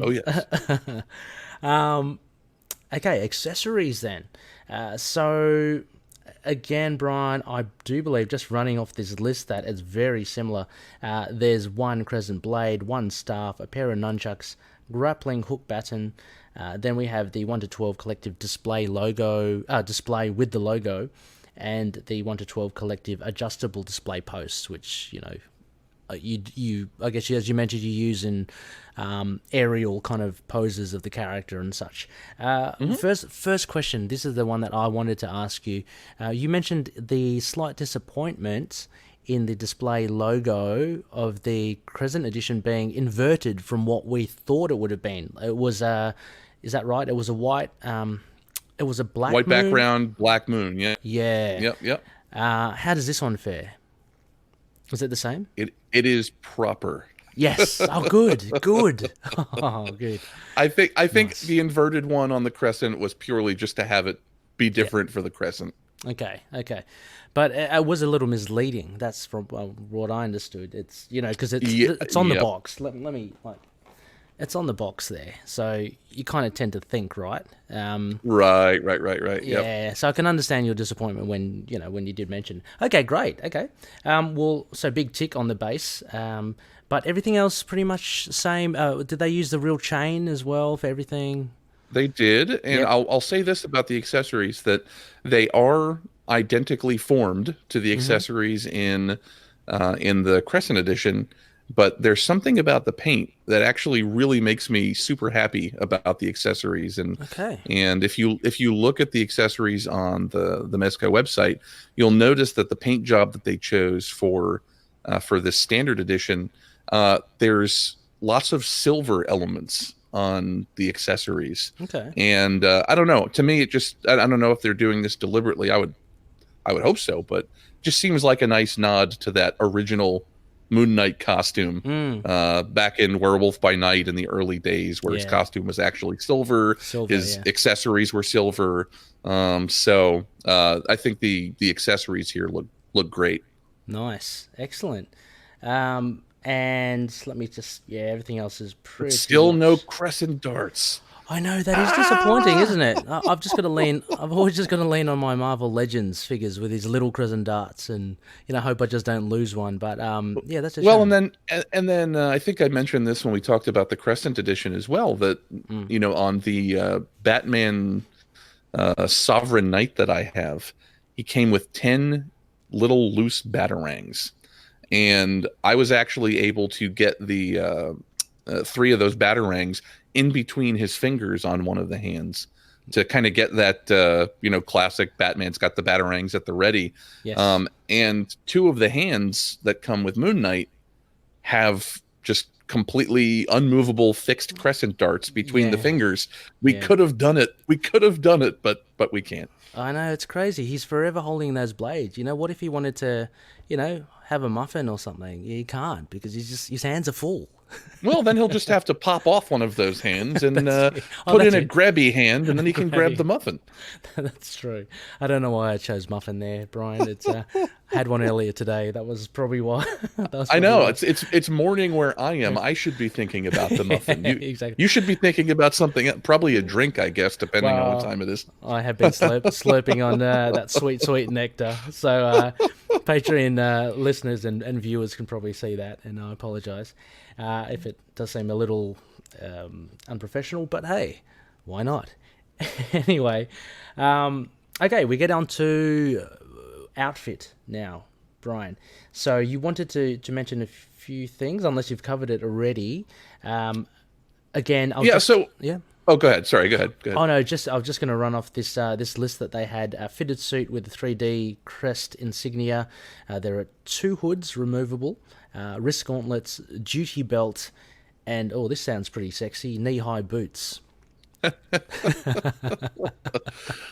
yes. Okay, accessories then. So again, Brian, I do believe, just running off this list, that it's very similar. There's one crescent blade, one staff, a pair of nunchucks, grappling hook baton. Then we have the 1 to 12 collective display display with the logo, and the 1 to 12 collective adjustable display posts, which you I guess, as you mentioned, you use in aerial kind of poses of the character and such. First question. This is the one that I wanted to ask you. You mentioned the slight disappointment in the display logo of the Crescent edition being inverted from what we thought it would have been. It was is that right? It was a white. It was a black white moon? background, black moon. Yeah. Yeah. Yep. How does this one fare? Was it the same? It is proper. Yes. Oh, good. Oh, good. I think the inverted one on the Crescent was purely just to have it be different for the Crescent. Okay. But it was a little misleading. That's from what I understood. It's because it's on the box. Let me it's on the box there, so you kind of tend to think, right? Right. Yeah. Yep. So I can understand your disappointment when you did mention. Okay, great. Okay. So big tick on the base. But everything else pretty much same. Did they use the real chain as well for everything? They did, and Yep. I'll say this about the accessories, that they are identically formed to the accessories in the Crescent edition, but there's something about the paint that actually really makes me super happy about the accessories. And if you look at the accessories on the Mezco website, you'll notice that the paint job that they chose for this standard edition, there's lots of silver elements on the accessories. Okay. And I don't know. To me, I don't know if they're doing this deliberately. I would hope so, but it just seems like a nice nod to that original Moon Knight costume back in Werewolf by Night in the early days, where his costume was actually silver. His accessories were silver. So I think the accessories here look great. Nice. Excellent. And let me just everything else is pretty. But still no Crescent darts. I know, that is disappointing, isn't it? I've always just got to lean on my Marvel Legends figures with these little crescent darts, and hope I just don't lose one. But that's a shame. Well, and then I think I mentioned this when we talked about the Crescent edition as well. That on the Batman Sovereign Knight that I have, he came with 10 little loose batarangs, and I was actually able to get the 3 of those batarangs in between his fingers on one of the hands. kind of get that classic Batman's got the batarangs at the ready. Yes. And two of the hands that come with Moon Knight have just completely unmovable fixed crescent darts between the fingers. We could have done it. But we can't. I know, it's crazy. He's forever holding those blades. What if he wanted to, have a muffin or something? He can't because his hands are full. Well, then he'll just have to pop off one of those hands and put in a grabby hand, and then he can grab the muffin. That's true. I don't know why I chose muffin there, Brian. It's I had one earlier today. That was probably why. I know. It's morning where I am. I should be thinking about the muffin. Exactly. You should be thinking about something, probably a drink, I guess, depending on what time it is. I have been slurping on that sweet, sweet nectar. So Patreon listeners and viewers can probably see that, and I apologise if it does seem a little unprofessional, but hey, why not? Anyway, okay, we get on to outfit now, Brian. So you wanted to mention a few things, unless you've covered it already. Again, Oh, go ahead. Sorry, go ahead. Oh no, I was just going to run off this list that they had. A fitted suit with a 3D crest insignia. There are 2 hoods removable, wrist gauntlets, duty belt, and this sounds pretty sexy, knee-high boots.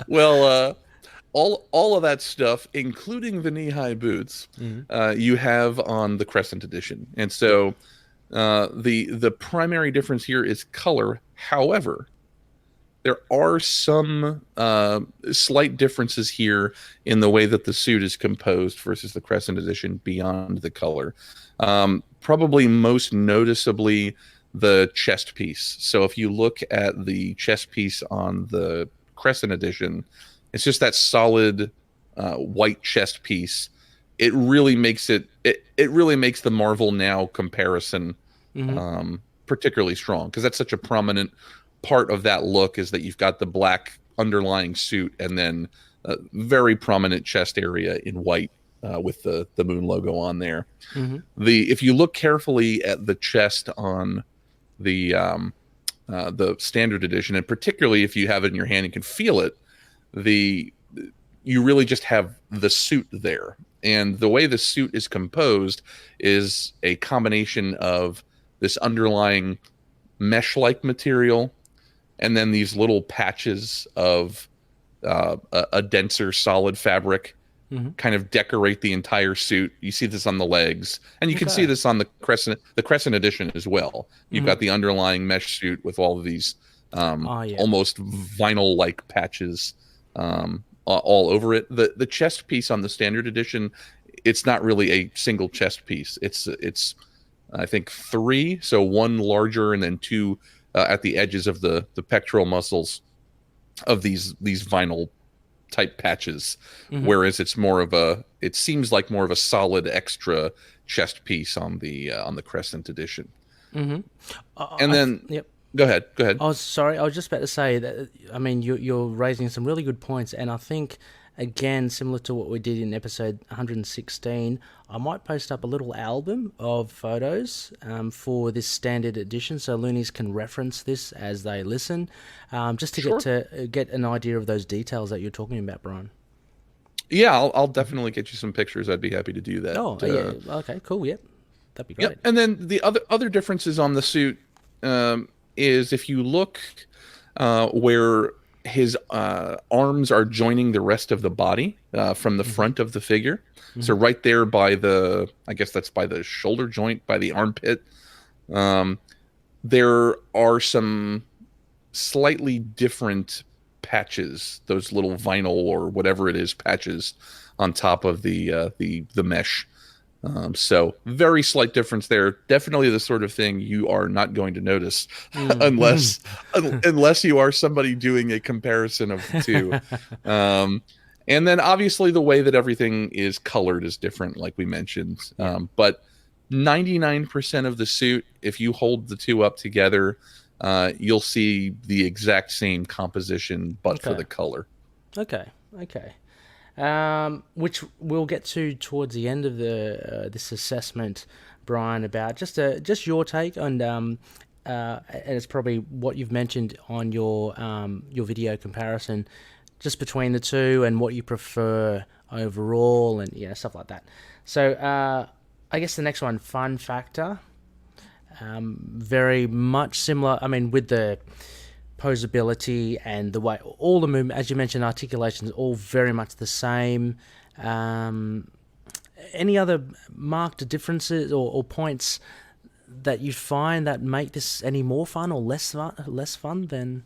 Well, all of that stuff, including the knee-high boots, you have on the Crescent Edition, and so the primary difference here is color. However, there are some slight differences here in the way that the suit is composed versus the Crescent Edition beyond the color. Probably most noticeably the chest piece. So if you look at the chest piece on the Crescent Edition, it's just that solid white chest piece. It really makes it really makes the Marvel Now comparison particularly strong, because that's such a prominent part of that look, is that you've got the black underlying suit and then a very prominent chest area in white with the moon logo on there. If you look carefully at the chest on the standard edition, and particularly if you have it in your hand and can feel it, you really just have the suit there. And the way the suit is composed is a combination of this underlying mesh-like material and then these little patches of a denser solid fabric kind of decorate the entire suit. You see this on the legs, and you can see this on the Crescent Edition as well. You've got the underlying mesh suit with all of these almost vinyl-like patches all over it. The chest piece on the Standard Edition, it's not really a single chest piece. It's I think 3, so 1 larger and then 2 at the edges of the pectoral muscles of these vinyl type patches, whereas it seems like more of a solid extra chest piece on the Crescent Edition. And then go ahead. Oh, sorry, I was just about to say that, I mean, you're raising some really good points, and I think, again, similar to what we did in episode 116, I might post up a little album of photos for this standard edition, so loonies can reference this as they listen, just to get an idea of those details that you're talking about, Brian. Yeah, I'll definitely get you some pictures. I'd be happy to do that. Oh, yeah. Okay, cool. Yep, that'd be great. Yep. And then the other differences on the suit is if you look where his arms are joining the rest of the body from the front of the figure. So right there by I guess that's by the shoulder joint, by the armpit. There are some slightly different patches, those little vinyl or whatever it is patches on top of the mesh. So very slight difference there. Definitely the sort of thing you are not going to notice unless you are somebody doing a comparison of the two. And then obviously the way that everything is colored is different, like we mentioned. But 99% of the suit, if you hold the two up together, you'll see the exact same composition, but for the color. Okay. Which we'll get to towards the end of this assessment, Brian, about just your take on and it's probably what you've mentioned on your video comparison, just between the two and what you prefer overall, and stuff like that. So I guess the next one, fun factor, very much similar. I mean, with the posability and the way all the movement, as you mentioned, articulations, all very much the same. Any other marked differences or points that you find that make this any more fun or less fun than?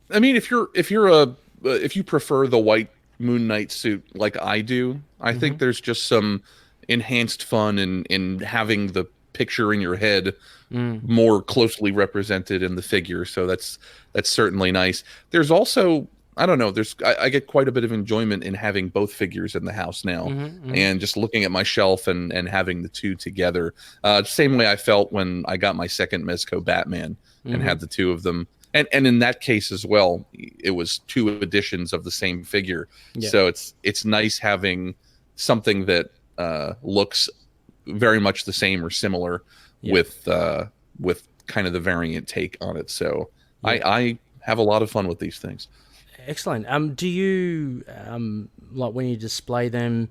I mean, if you prefer the white Moon Knight suit like I do, I think there's just some enhanced fun in having the picture in your head more closely represented in the figure. So that's certainly nice. There's also, I don't know, I get quite a bit of enjoyment in having both figures in the house now, and just looking at my shelf and having the two together. Same way I felt when I got my second Mezco Batman and had the two of them. And in that case as well, it was two editions of the same figure. Yeah. So it's nice having something that looks very much the same or similar with kind of the variant take on it. So I have a lot of fun with these things. Excellent. Do you like when you display them?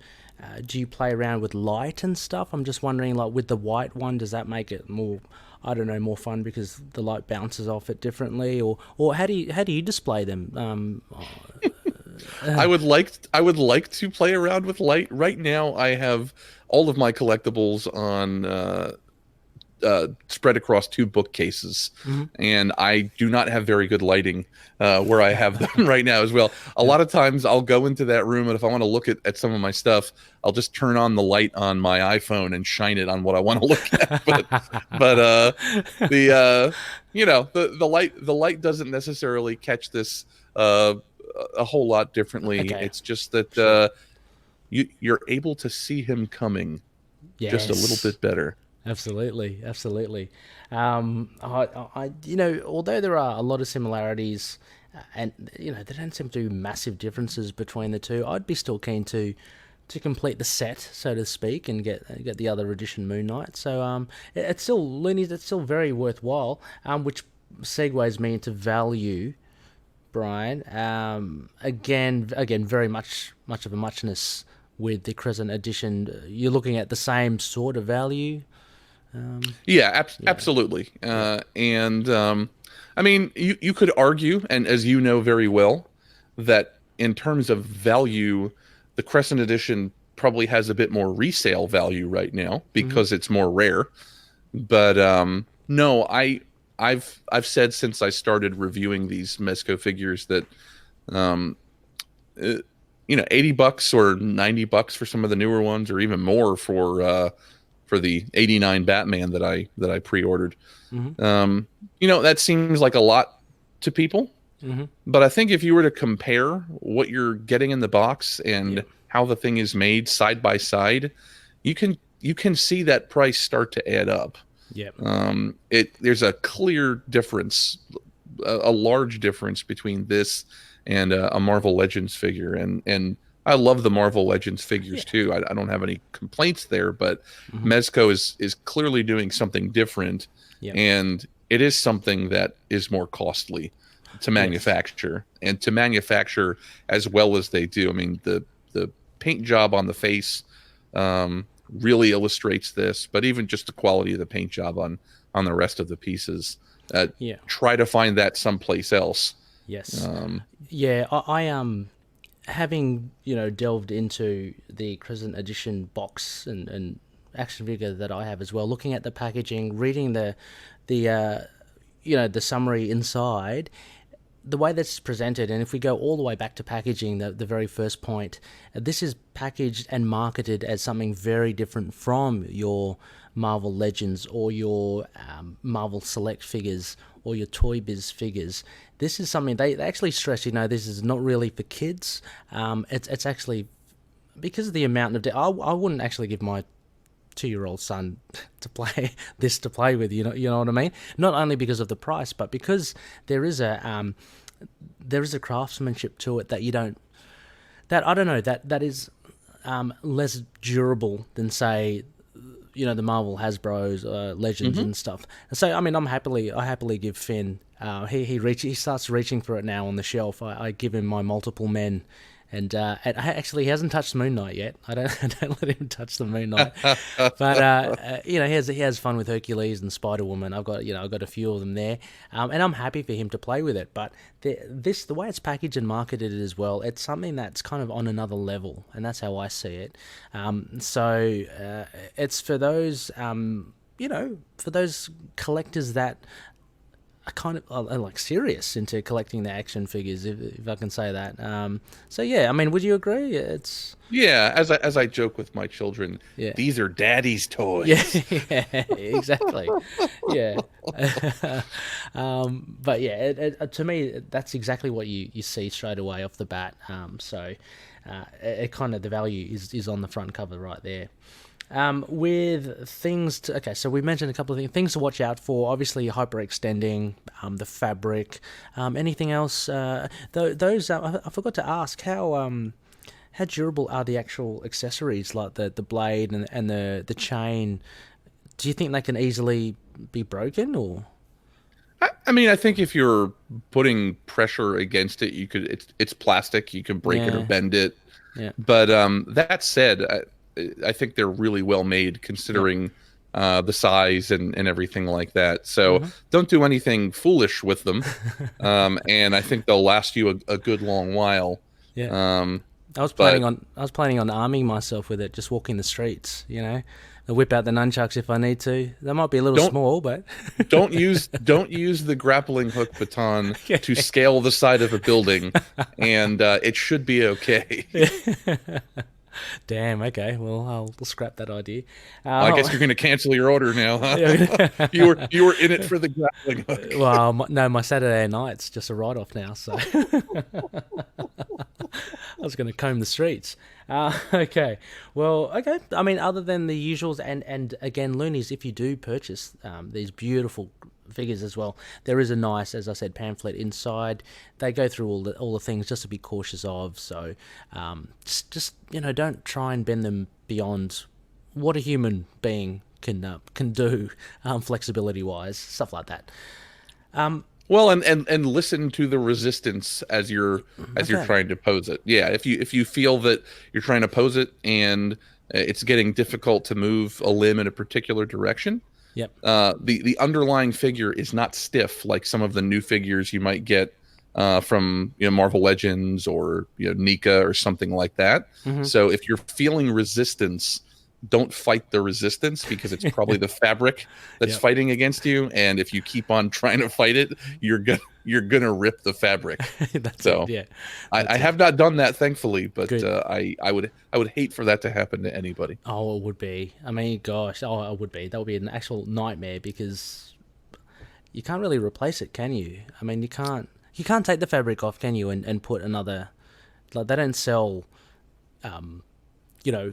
Do you play around with light and stuff? I'm just wondering, like with the white one, does that make it more, I don't know, more fun because the light bounces off it differently, or how do you display them? I would like to play around with light. Right now, I have all of my collectibles on spread across two bookcases, and I do not have very good lighting where I have them right now as well. A lot of times I'll go into that room, and if I want to look at some of my stuff, I'll just turn on the light on my iPhone and shine it on what I want to look at. but the light doesn't necessarily catch this a whole lot differently. Okay. It's just that you're able to see him coming just a little bit better. Absolutely. Although there are a lot of similarities, and there don't seem to be massive differences between the two, I'd be still keen to complete the set, so to speak, and get the other edition Moon Knight. So it's still Loony. It's still very worthwhile. Which segues me into value, Brian. Again, very much of a muchness with the Crescent edition. You're looking at the same sort of value. Absolutely. I mean, you could argue, and as you know very well, that in terms of value, the Crescent edition probably has a bit more resale value right now because it's more rare. But no, I've said since I started reviewing these Mezco figures that $80 or $90 for some of the newer ones, or even more for the '89 Batman that I pre-ordered. That seems like a lot to people. But I think if you were to compare what you're getting in the box and how the thing is made side by side, you can see that price start to add up. There's a clear difference, a large difference between this and a Marvel Legends figure, and I love the Marvel Legends figures too. I don't have any complaints there, but Mezco is clearly doing something different, and it is something that is more costly to manufacture, and to manufacture as well as they do. I mean, the paint job on the face really illustrates this, but even just the quality of the paint job on the rest of the pieces. Try to find that someplace else. I having delved into the Crescent edition box and action figure that I have as well, looking at the packaging, reading the summary inside, the way that's presented, and if we go all the way back to packaging, the very first point, this is packaged and marketed as something very different from your Marvel Legends or your Marvel Select figures or your Toy Biz figures. This is something they actually stress, this is not really for kids. It's actually, because of the amount of I wouldn't actually give my 2-year-old son to play with, you know what I mean? Not only because of the price, but because there is a craftsmanship to it that that is less durable than, say, the Marvel Hasbro's Legends and stuff. And so I mean, I happily give Finn. He starts reaching for it now on the shelf. I give him my multiple men. And actually, he hasn't touched Moon Knight yet. I don't let him touch the Moon Knight. But he has fun with Hercules and Spider Woman. I've got a few of them there, and I'm happy for him to play with it. But the way it's packaged and marketed as well, it's something that's kind of on another level, and that's how I see it. So it's for those for those collectors that are like serious into collecting the action figures, if I can say that. So yeah, I mean, would you agree? It's as I joke with my children, these are daddy's toys. Yeah, exactly. Yeah. But yeah, to me, that's exactly what you see straight away off the bat. So it kind of, the value is on the front cover right there. With things so we mentioned a couple of things to watch out for. Obviously, hyperextending, the fabric, anything else. Those I forgot to ask how durable are the actual accessories, like the blade and the chain? Do you think they can easily be broken, or? I mean, I think if you're putting pressure against it, you could. It's plastic. You can break it or bend it. Yeah. But that said, I think they're really well made considering the size and everything like that. So don't do anything foolish with them. And I think they'll last you a good long while. Yeah. I was planning on arming myself with it, just walking the streets, I'll whip out the nunchucks if I need to. They might be a little small, but don't use the grappling hook baton to scale the side of a building, and it should be okay. Damn. Okay. Well, I'll scrap that idea. I guess you're going to cancel your order now, huh? You were in it for the grappling hook. Well, no, my Saturday night's just a write-off now, so I was going to comb the streets. Okay. Well, okay. I mean, other than the usuals, and again, Loonies, if you do purchase these beautiful figures as well, there is a nice, as I said, pamphlet inside. They go through all the things just to be cautious of. So just don't try and bend them beyond what a human being can do, flexibility wise, stuff like that. Well, and listen to the resistance as you're trying to pose it. Yeah, if you feel that you're trying to pose it and it's getting difficult to move a limb in a particular direction. Yep. The underlying figure is not stiff like some of the new figures you might get from Marvel Legends or NECA or something like that. So if you're feeling resistance, don't fight the resistance, because it's probably the fabric that's fighting against you. And if you keep on trying to fight it, you're gonna rip the fabric. I have not done that, thankfully, but I would hate for that to happen to anybody. Oh, it would be. I mean, gosh, it would be. That would be an actual nightmare, because you can't really replace it, can you? I mean, you can't take the fabric off, can you? And put another. Like, they don't sell,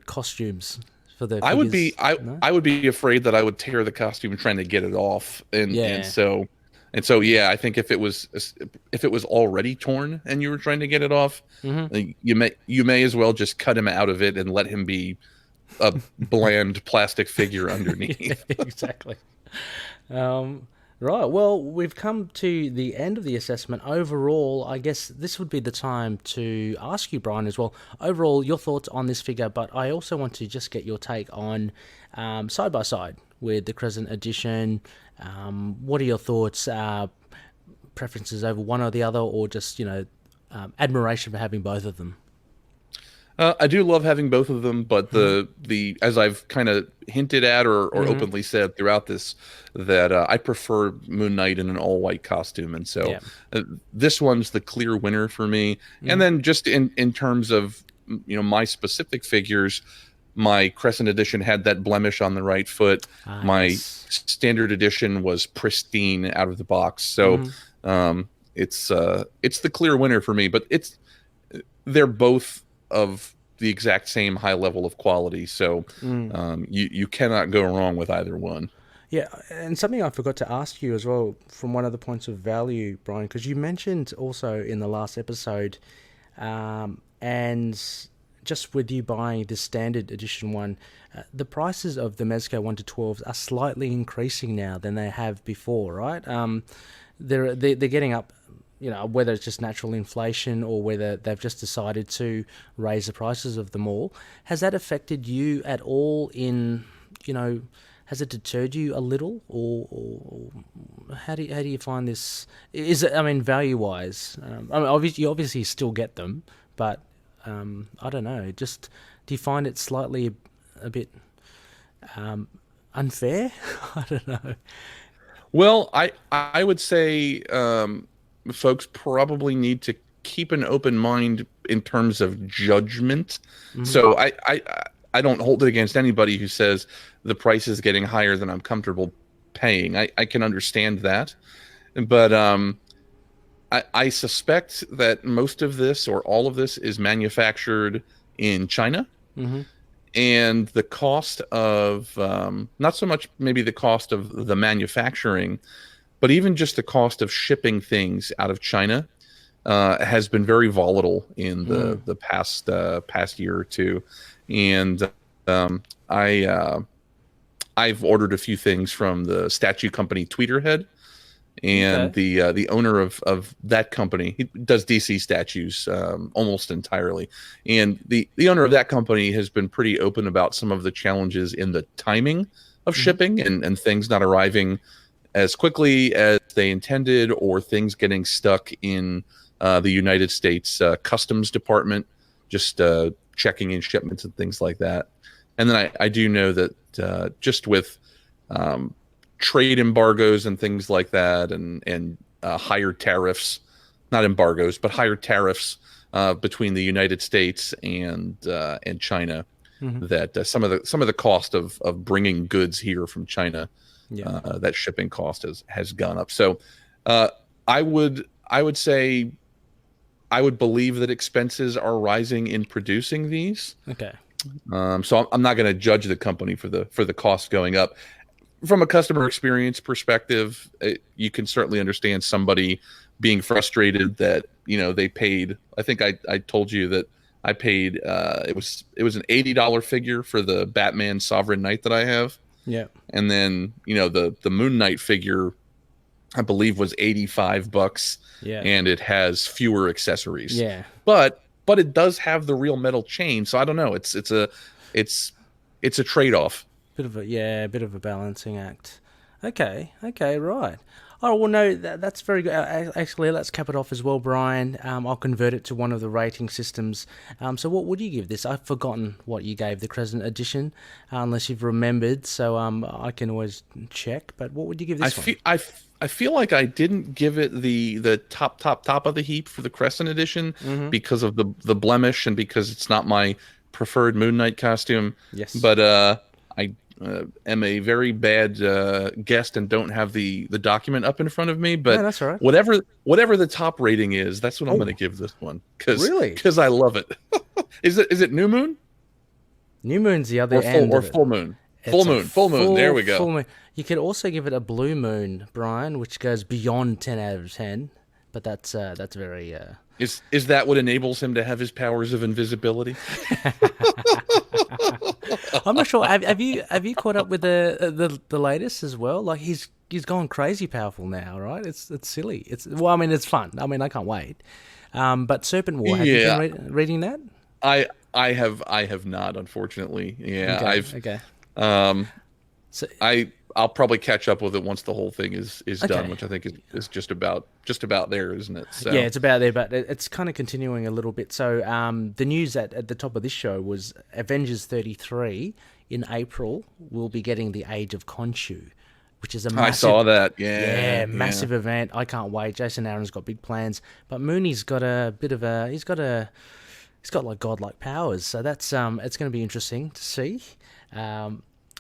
costumes. I would be afraid that I would tear the costume trying to get it off, and so I think if it was already torn and you were trying to get it off, you may as well just cut him out of it and let him be a bland plastic figure underneath. Exactly. Right, well, we've come to the end of the assessment. Overall, I guess this would be the time to ask you, Brian, as well. Overall, your thoughts on this figure, but I also want to just get your take on side-by-side with the Crescent Edition. What are your thoughts, preferences over one or the other, or just, admiration for having both of them? I do love having both of them, but the as I've kind of hinted at or openly said throughout this, that I prefer Moon Knight in an all-white costume, and so this one's the clear winner for me. And then just in terms of my specific figures, my Crescent Edition had that blemish on the right foot. My Standard Edition was pristine out of the box, so it's the clear winner for me. But they're both of the exact same high level of quality, so you cannot go wrong with either one. Yeah, and something I forgot to ask you as well, from one of the points of value, Brian, because you mentioned also in the last episode, and just with you buying the standard edition one, the prices of the Mezco 1 to 12s are slightly increasing now than they have before, right? They're getting up, whether it's just natural inflation or whether they've just decided to raise the prices of them all. Has that affected you at all in, has it deterred you a little, or how do you find this? Is it, value-wise, you obviously still get them, but I don't know, just do you find it slightly a bit unfair? I don't know. Well, I would say folks probably need to keep an open mind in terms of judgment. Mm-hmm. So I don't hold it against anybody who says the price is getting higher than I'm comfortable paying. I can understand that, but I suspect that most of this or all of this is manufactured in China. Mm-hmm. And the cost of, not so much maybe the cost of the manufacturing, but even just the cost of shipping things out of China has been very volatile in the past year or two. And I've ordered a few things from the statue company Tweeterhead. And the owner of that company, he does DC statues almost entirely, and the owner of that company has been pretty open about some of the challenges in the timing of shipping and things not arriving as quickly as they intended, or things getting stuck in the United States Customs Department, just checking in shipments and things like that. And then I do know that just with trade embargoes and things like that, and higher tariffs, not embargoes, but higher tariffs between the United States and China, that some of the cost of bringing goods here from China, that shipping cost has gone up. So I would say I would believe that expenses are rising in producing these. Okay. So I'm not going to judge the company for the cost going up. From a customer experience perspective, you can certainly understand somebody being frustrated that they paid. I think I told you that I paid. It was an $80 figure for the Batman Sovereign Knight that I have. Yeah, and then the Moon Knight figure, I believe, was $85. Yeah, and it has fewer accessories. Yeah, but it does have the real metal chain. So I don't know. It's a trade-off. Bit of a balancing act. Okay, right. Oh, well, no, that's very good. Actually, let's cap it off as well, Brian. I'll convert it to one of the rating systems. So what would you give this? I've forgotten what you gave the Crescent Edition, unless you've remembered, so I can always check. But what would you give this one? I feel like I didn't give it the top of the heap for the Crescent Edition because of the blemish and because it's not my preferred Moon Knight costume. Yes. But I am a very bad guest and don't have the document up in front of me, but that's all right. Whatever the top rating is, that's what I'm going to give this one, because I love it. Is it New Moon? New Moon's the other end or full moon. Full moon. There we go. Full moon. You could also give it a blue moon, Brian, which goes beyond 10 out of 10, but that's very. Is that what enables him to have his powers of invisibility? I'm not sure. Have you caught up with the latest as well? Like he's gone crazy powerful now, right? It's silly. It's fun. I can't wait. But Serpent War. Have you been reading that? I have not, unfortunately. Yeah, okay. I'll probably catch up with it once the whole thing is done, which I think is just about there, isn't it? So. Yeah, it's about there, but it's kind of continuing a little bit. So the news at the top of this show was Avengers 33 in April will be getting the Age of Khonshu, which is a massive... I saw that, yeah. Massive event. I can't wait. Jason Aaron's got big plans, but Mooney's got a bit of a... He's got like godlike powers, so that's it's going to be interesting to see.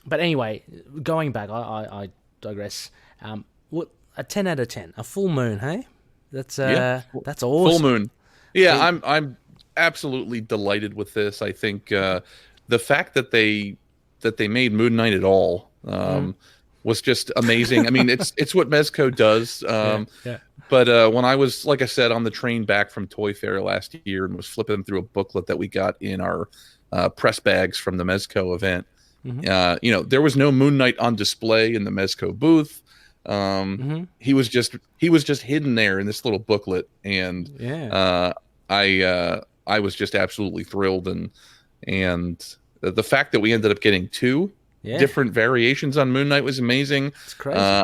But anyway, going back, I digress. What a 10 out of 10, a full moon, hey? That's awesome. Full moon. Yeah, I'm absolutely delighted with this. I think the fact that they made Moon Knight at all was just amazing. I mean, it's what Mezco does. But when I was, like I said, on the train back from Toy Fair last year and was flipping through a booklet that we got in our press bags from the Mezco event, there was no Moon Knight on display in the Mezco booth. He was just hidden there in this little booklet, and I was just absolutely thrilled, and the fact that we ended up getting two different variations on Moon Knight was amazing. It's crazy.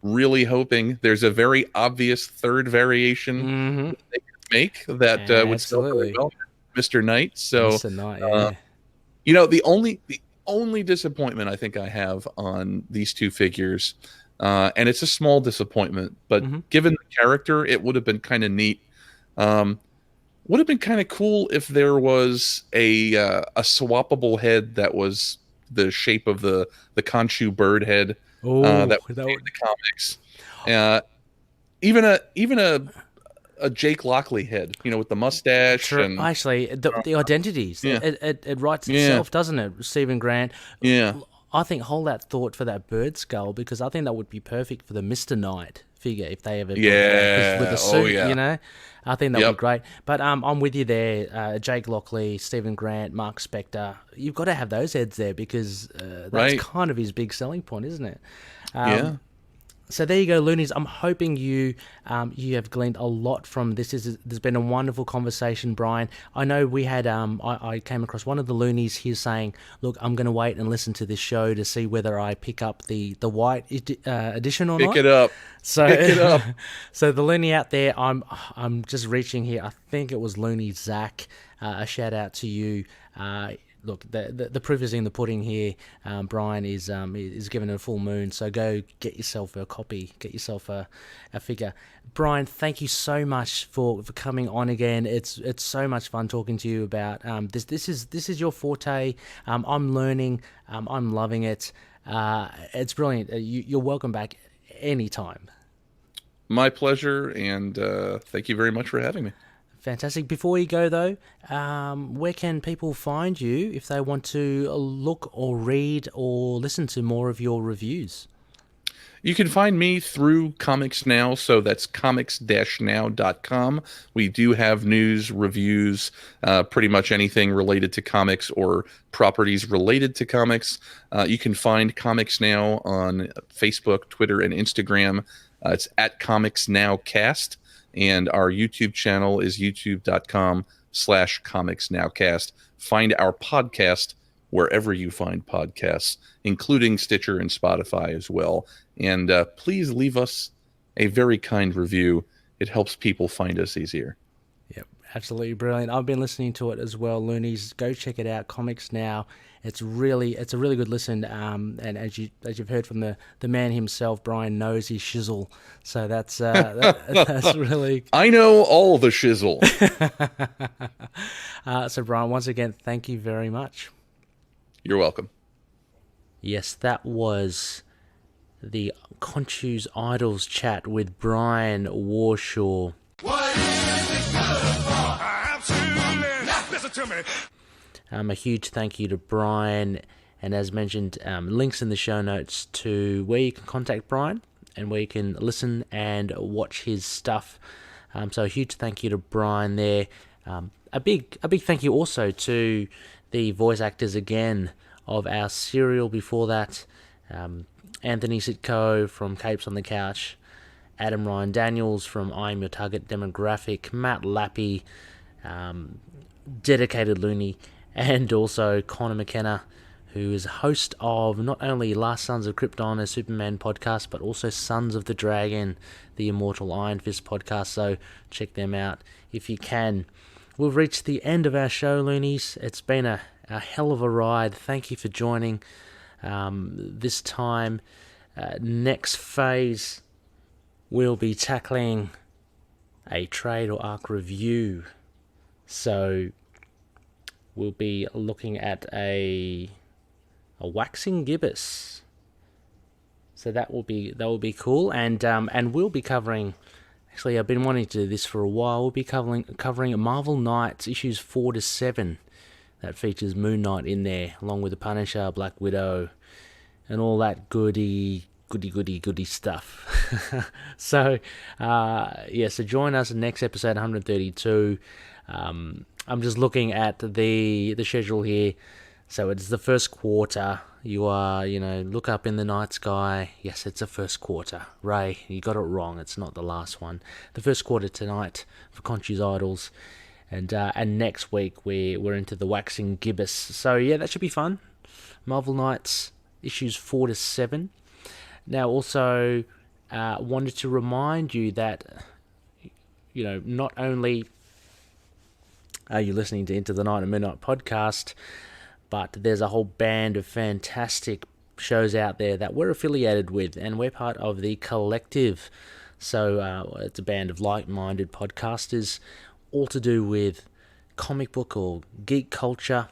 Really hoping there's a very obvious third variation that they could make that would sell very well, Mr. Knight. So, Mr. Knight, the only disappointment I think I have on these two figures, and it's a small disappointment, but given the character, it would have been kind of neat. Would have been kind of cool if there was a swappable head that was the shape of the Khonshu bird head. That was in the comics. Even a Jake Lockley head, with the mustache. And actually, the identities. It writes itself, doesn't it? Stephen Grant. Yeah. I think hold that thought for that bird skull, because I think that would be perfect for the Mr. Knight figure if they ever with the suit, I think that would be great. But I'm with you there. Jake Lockley, Stephen Grant, Mark Spector. You've got to have those heads there because that's kind of his big selling point, isn't it? So there you go, Loonies. I'm hoping you have gleaned a lot from this. There's been a wonderful conversation, Brian. I know we had I came across one of the Loonies here saying, "Look, I'm going to wait and listen to this show to see whether I pick up the white edition or not." Pick it up. Pick it up. So the Looney out there, I'm just reaching here. I think it was Loony Zach. A shout out to you. Look, the proof is in the pudding here. Brian is given a full moon, so go get yourself a copy, get yourself a figure. Brian, thank you so much for coming on again. It's so much fun talking to you about this. This is your forte. I'm learning. I'm loving it. It's brilliant. You're welcome back anytime. My pleasure, and thank you very much for having me. Fantastic. Before you go, though, where can people find you if they want to look or read or listen to more of your reviews? You can find me through Comics Now, so that's comics-now.com. We do have news, reviews, pretty much anything related to comics or properties related to comics. You can find Comics Now on Facebook, Twitter, and Instagram. It's at Comics Now Cast. And our YouTube channel is youtube.com/comicsnowcast. Find our podcast wherever you find podcasts, including Stitcher and Spotify as well. And please leave us a very kind review. It helps people find us easier. Yep, absolutely brilliant. I've been listening to it as well, Loonies. Go check it out, Comics Now. It's a really good listen. And as you've heard from the man himself, Brian knows his shizzle. So that's really. I know all the shizzle. So Brian, once again, thank you very much. You're welcome. Yes, that was the Khonshu's IDOLS chat with Brian Warshaw. What is it good for? Absolutely. Listen to me. A huge thank you to Brian, and as mentioned, links in the show notes to where you can contact Brian and where you can listen and watch his stuff. So a huge thank you to Brian there. A big thank you also to the voice actors again of our serial before that. Anthony Sitko from Capes on the Couch, Adam Ryan Daniels from I Am Your Target Demographic, Matt Lappy, dedicated Loony, and also Connor McKenna, who is host of not only Last Sons of Krypton, a Superman podcast, but also Sons of the Dragon, the Immortal Iron Fist podcast, so check them out if you can. We've reached the end of our show, Loonies. It's been a hell of a ride. Thank you for joining. This time, next phase, we'll be tackling a trade or arc review. So we'll be looking at a waxing gibbous. So that will be cool, and we'll be covering. Actually, I've been wanting to do this for a while. We'll be covering Marvel Knights issues 4 to 7. That features Moon Knight in there, along with the Punisher, Black Widow, and all that goody goody stuff. So so join us in next episode 132. I'm just looking at the schedule here. So it's the first quarter. You are, look up in the night sky. Yes, it's the first quarter. Ray, you got it wrong. It's not the last one. The first quarter tonight for Khonshu'S Idols. And next week we're into the Waxing Gibbous. So yeah, that should be fun. Marvel Knights issues 4 to 7. Now also wanted to remind you that not only are you listening to Into the Night and Midnight podcast, but there's a whole band of fantastic shows out there that we're affiliated with, and we're part of the Collective. So it's a band of like-minded podcasters, all to do with comic book or geek culture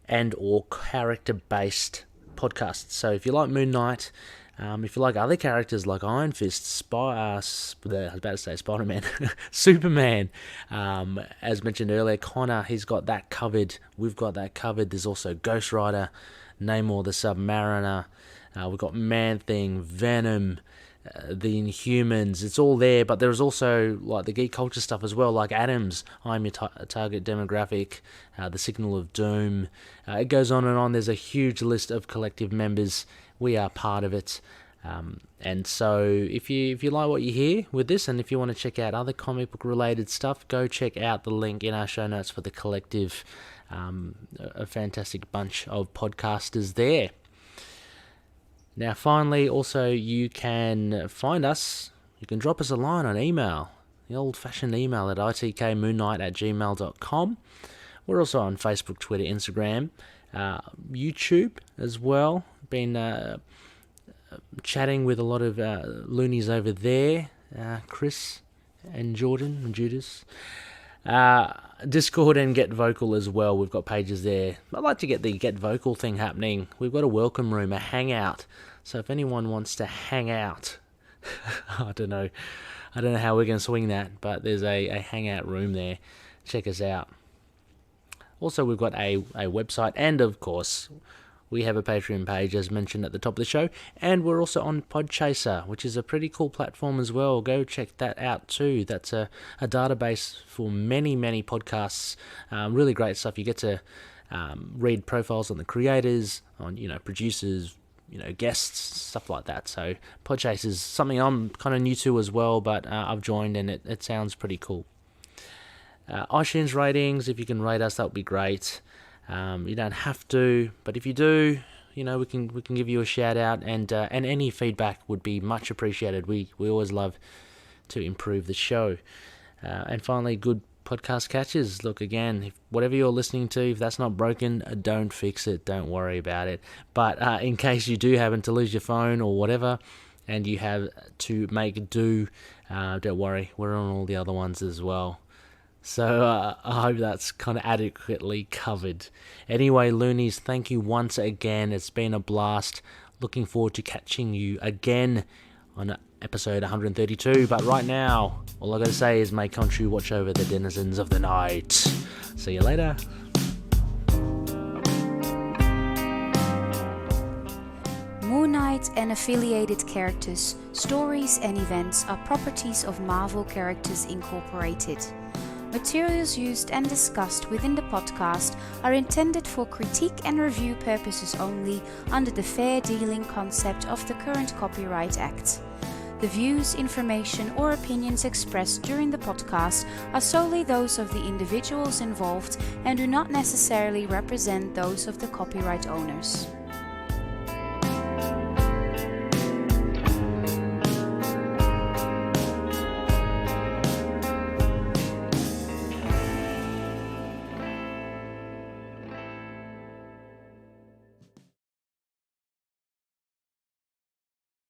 and or character-based podcasts. So if you like Moon Knight, if you like other characters like Iron Fist, Spider-Man, Superman, as mentioned earlier, Connor, he's got that covered. We've got that covered. There's also Ghost Rider, Namor the Submariner. We've got Man-Thing, Venom, the Inhumans. It's all there, but there's also like the geek culture stuff as well, like Adams, I'm Your Target Demographic, The Signal of Doom. It goes on and on. There's a huge list of Collective members. We are part of it, and so if you like what you hear with this, and if you want to check out other comic book related stuff, go check out the link in our show notes for the Collective. A fantastic bunch of podcasters there. Now finally, also you can find us, you can drop us a line on email, the old fashioned email at itkmoonnight@gmail.com. We're also on Facebook, Twitter, Instagram, YouTube as well. Been chatting with a lot of loonies over there, Chris and Jordan and Judas. Discord and Get Vocal as well. We've got pages there. I'd like to get the Get Vocal thing happening. We've got a welcome room, a hangout. So if anyone wants to hang out, I don't know how we're going to swing that, but there's a hangout room there. Check us out. Also, we've got a website, and of course, we have a Patreon page, as mentioned at the top of the show, and we're also on Podchaser, which is a pretty cool platform as well. Go check that out too. That's a database for many, many podcasts. Really great stuff. You get to read profiles on the creators, on producers, guests, stuff like that. So Podchaser is something I'm kind of new to as well, but I've joined, and it sounds pretty cool. iTunes ratings, if you can rate us, that would be great. You don't have to, but if you do, we can give you a shout out, and any feedback would be much appreciated. We always love to improve the show. And finally, good podcast catches. Look, again, if whatever you're listening to, if that's not broken, don't fix it. Don't worry about it. But in case you do happen to lose your phone or whatever, and you have to make do, don't worry, we're on all the other ones as well. So I hope that's kind of adequately covered. Anyway, Loonies, thank you once again. It's been a blast. Looking forward to catching you again on episode 132. But right now, all I got to say is may Khonshu watch over the denizens of the night. See you later. Moon Knight and affiliated characters, stories and events are properties of Marvel Characters Incorporated. Materials used and discussed within the podcast are intended for critique and review purposes only under the fair dealing concept of the current Copyright Act. The views, information or opinions expressed during the podcast are solely those of the individuals involved and do not necessarily represent those of the copyright owners.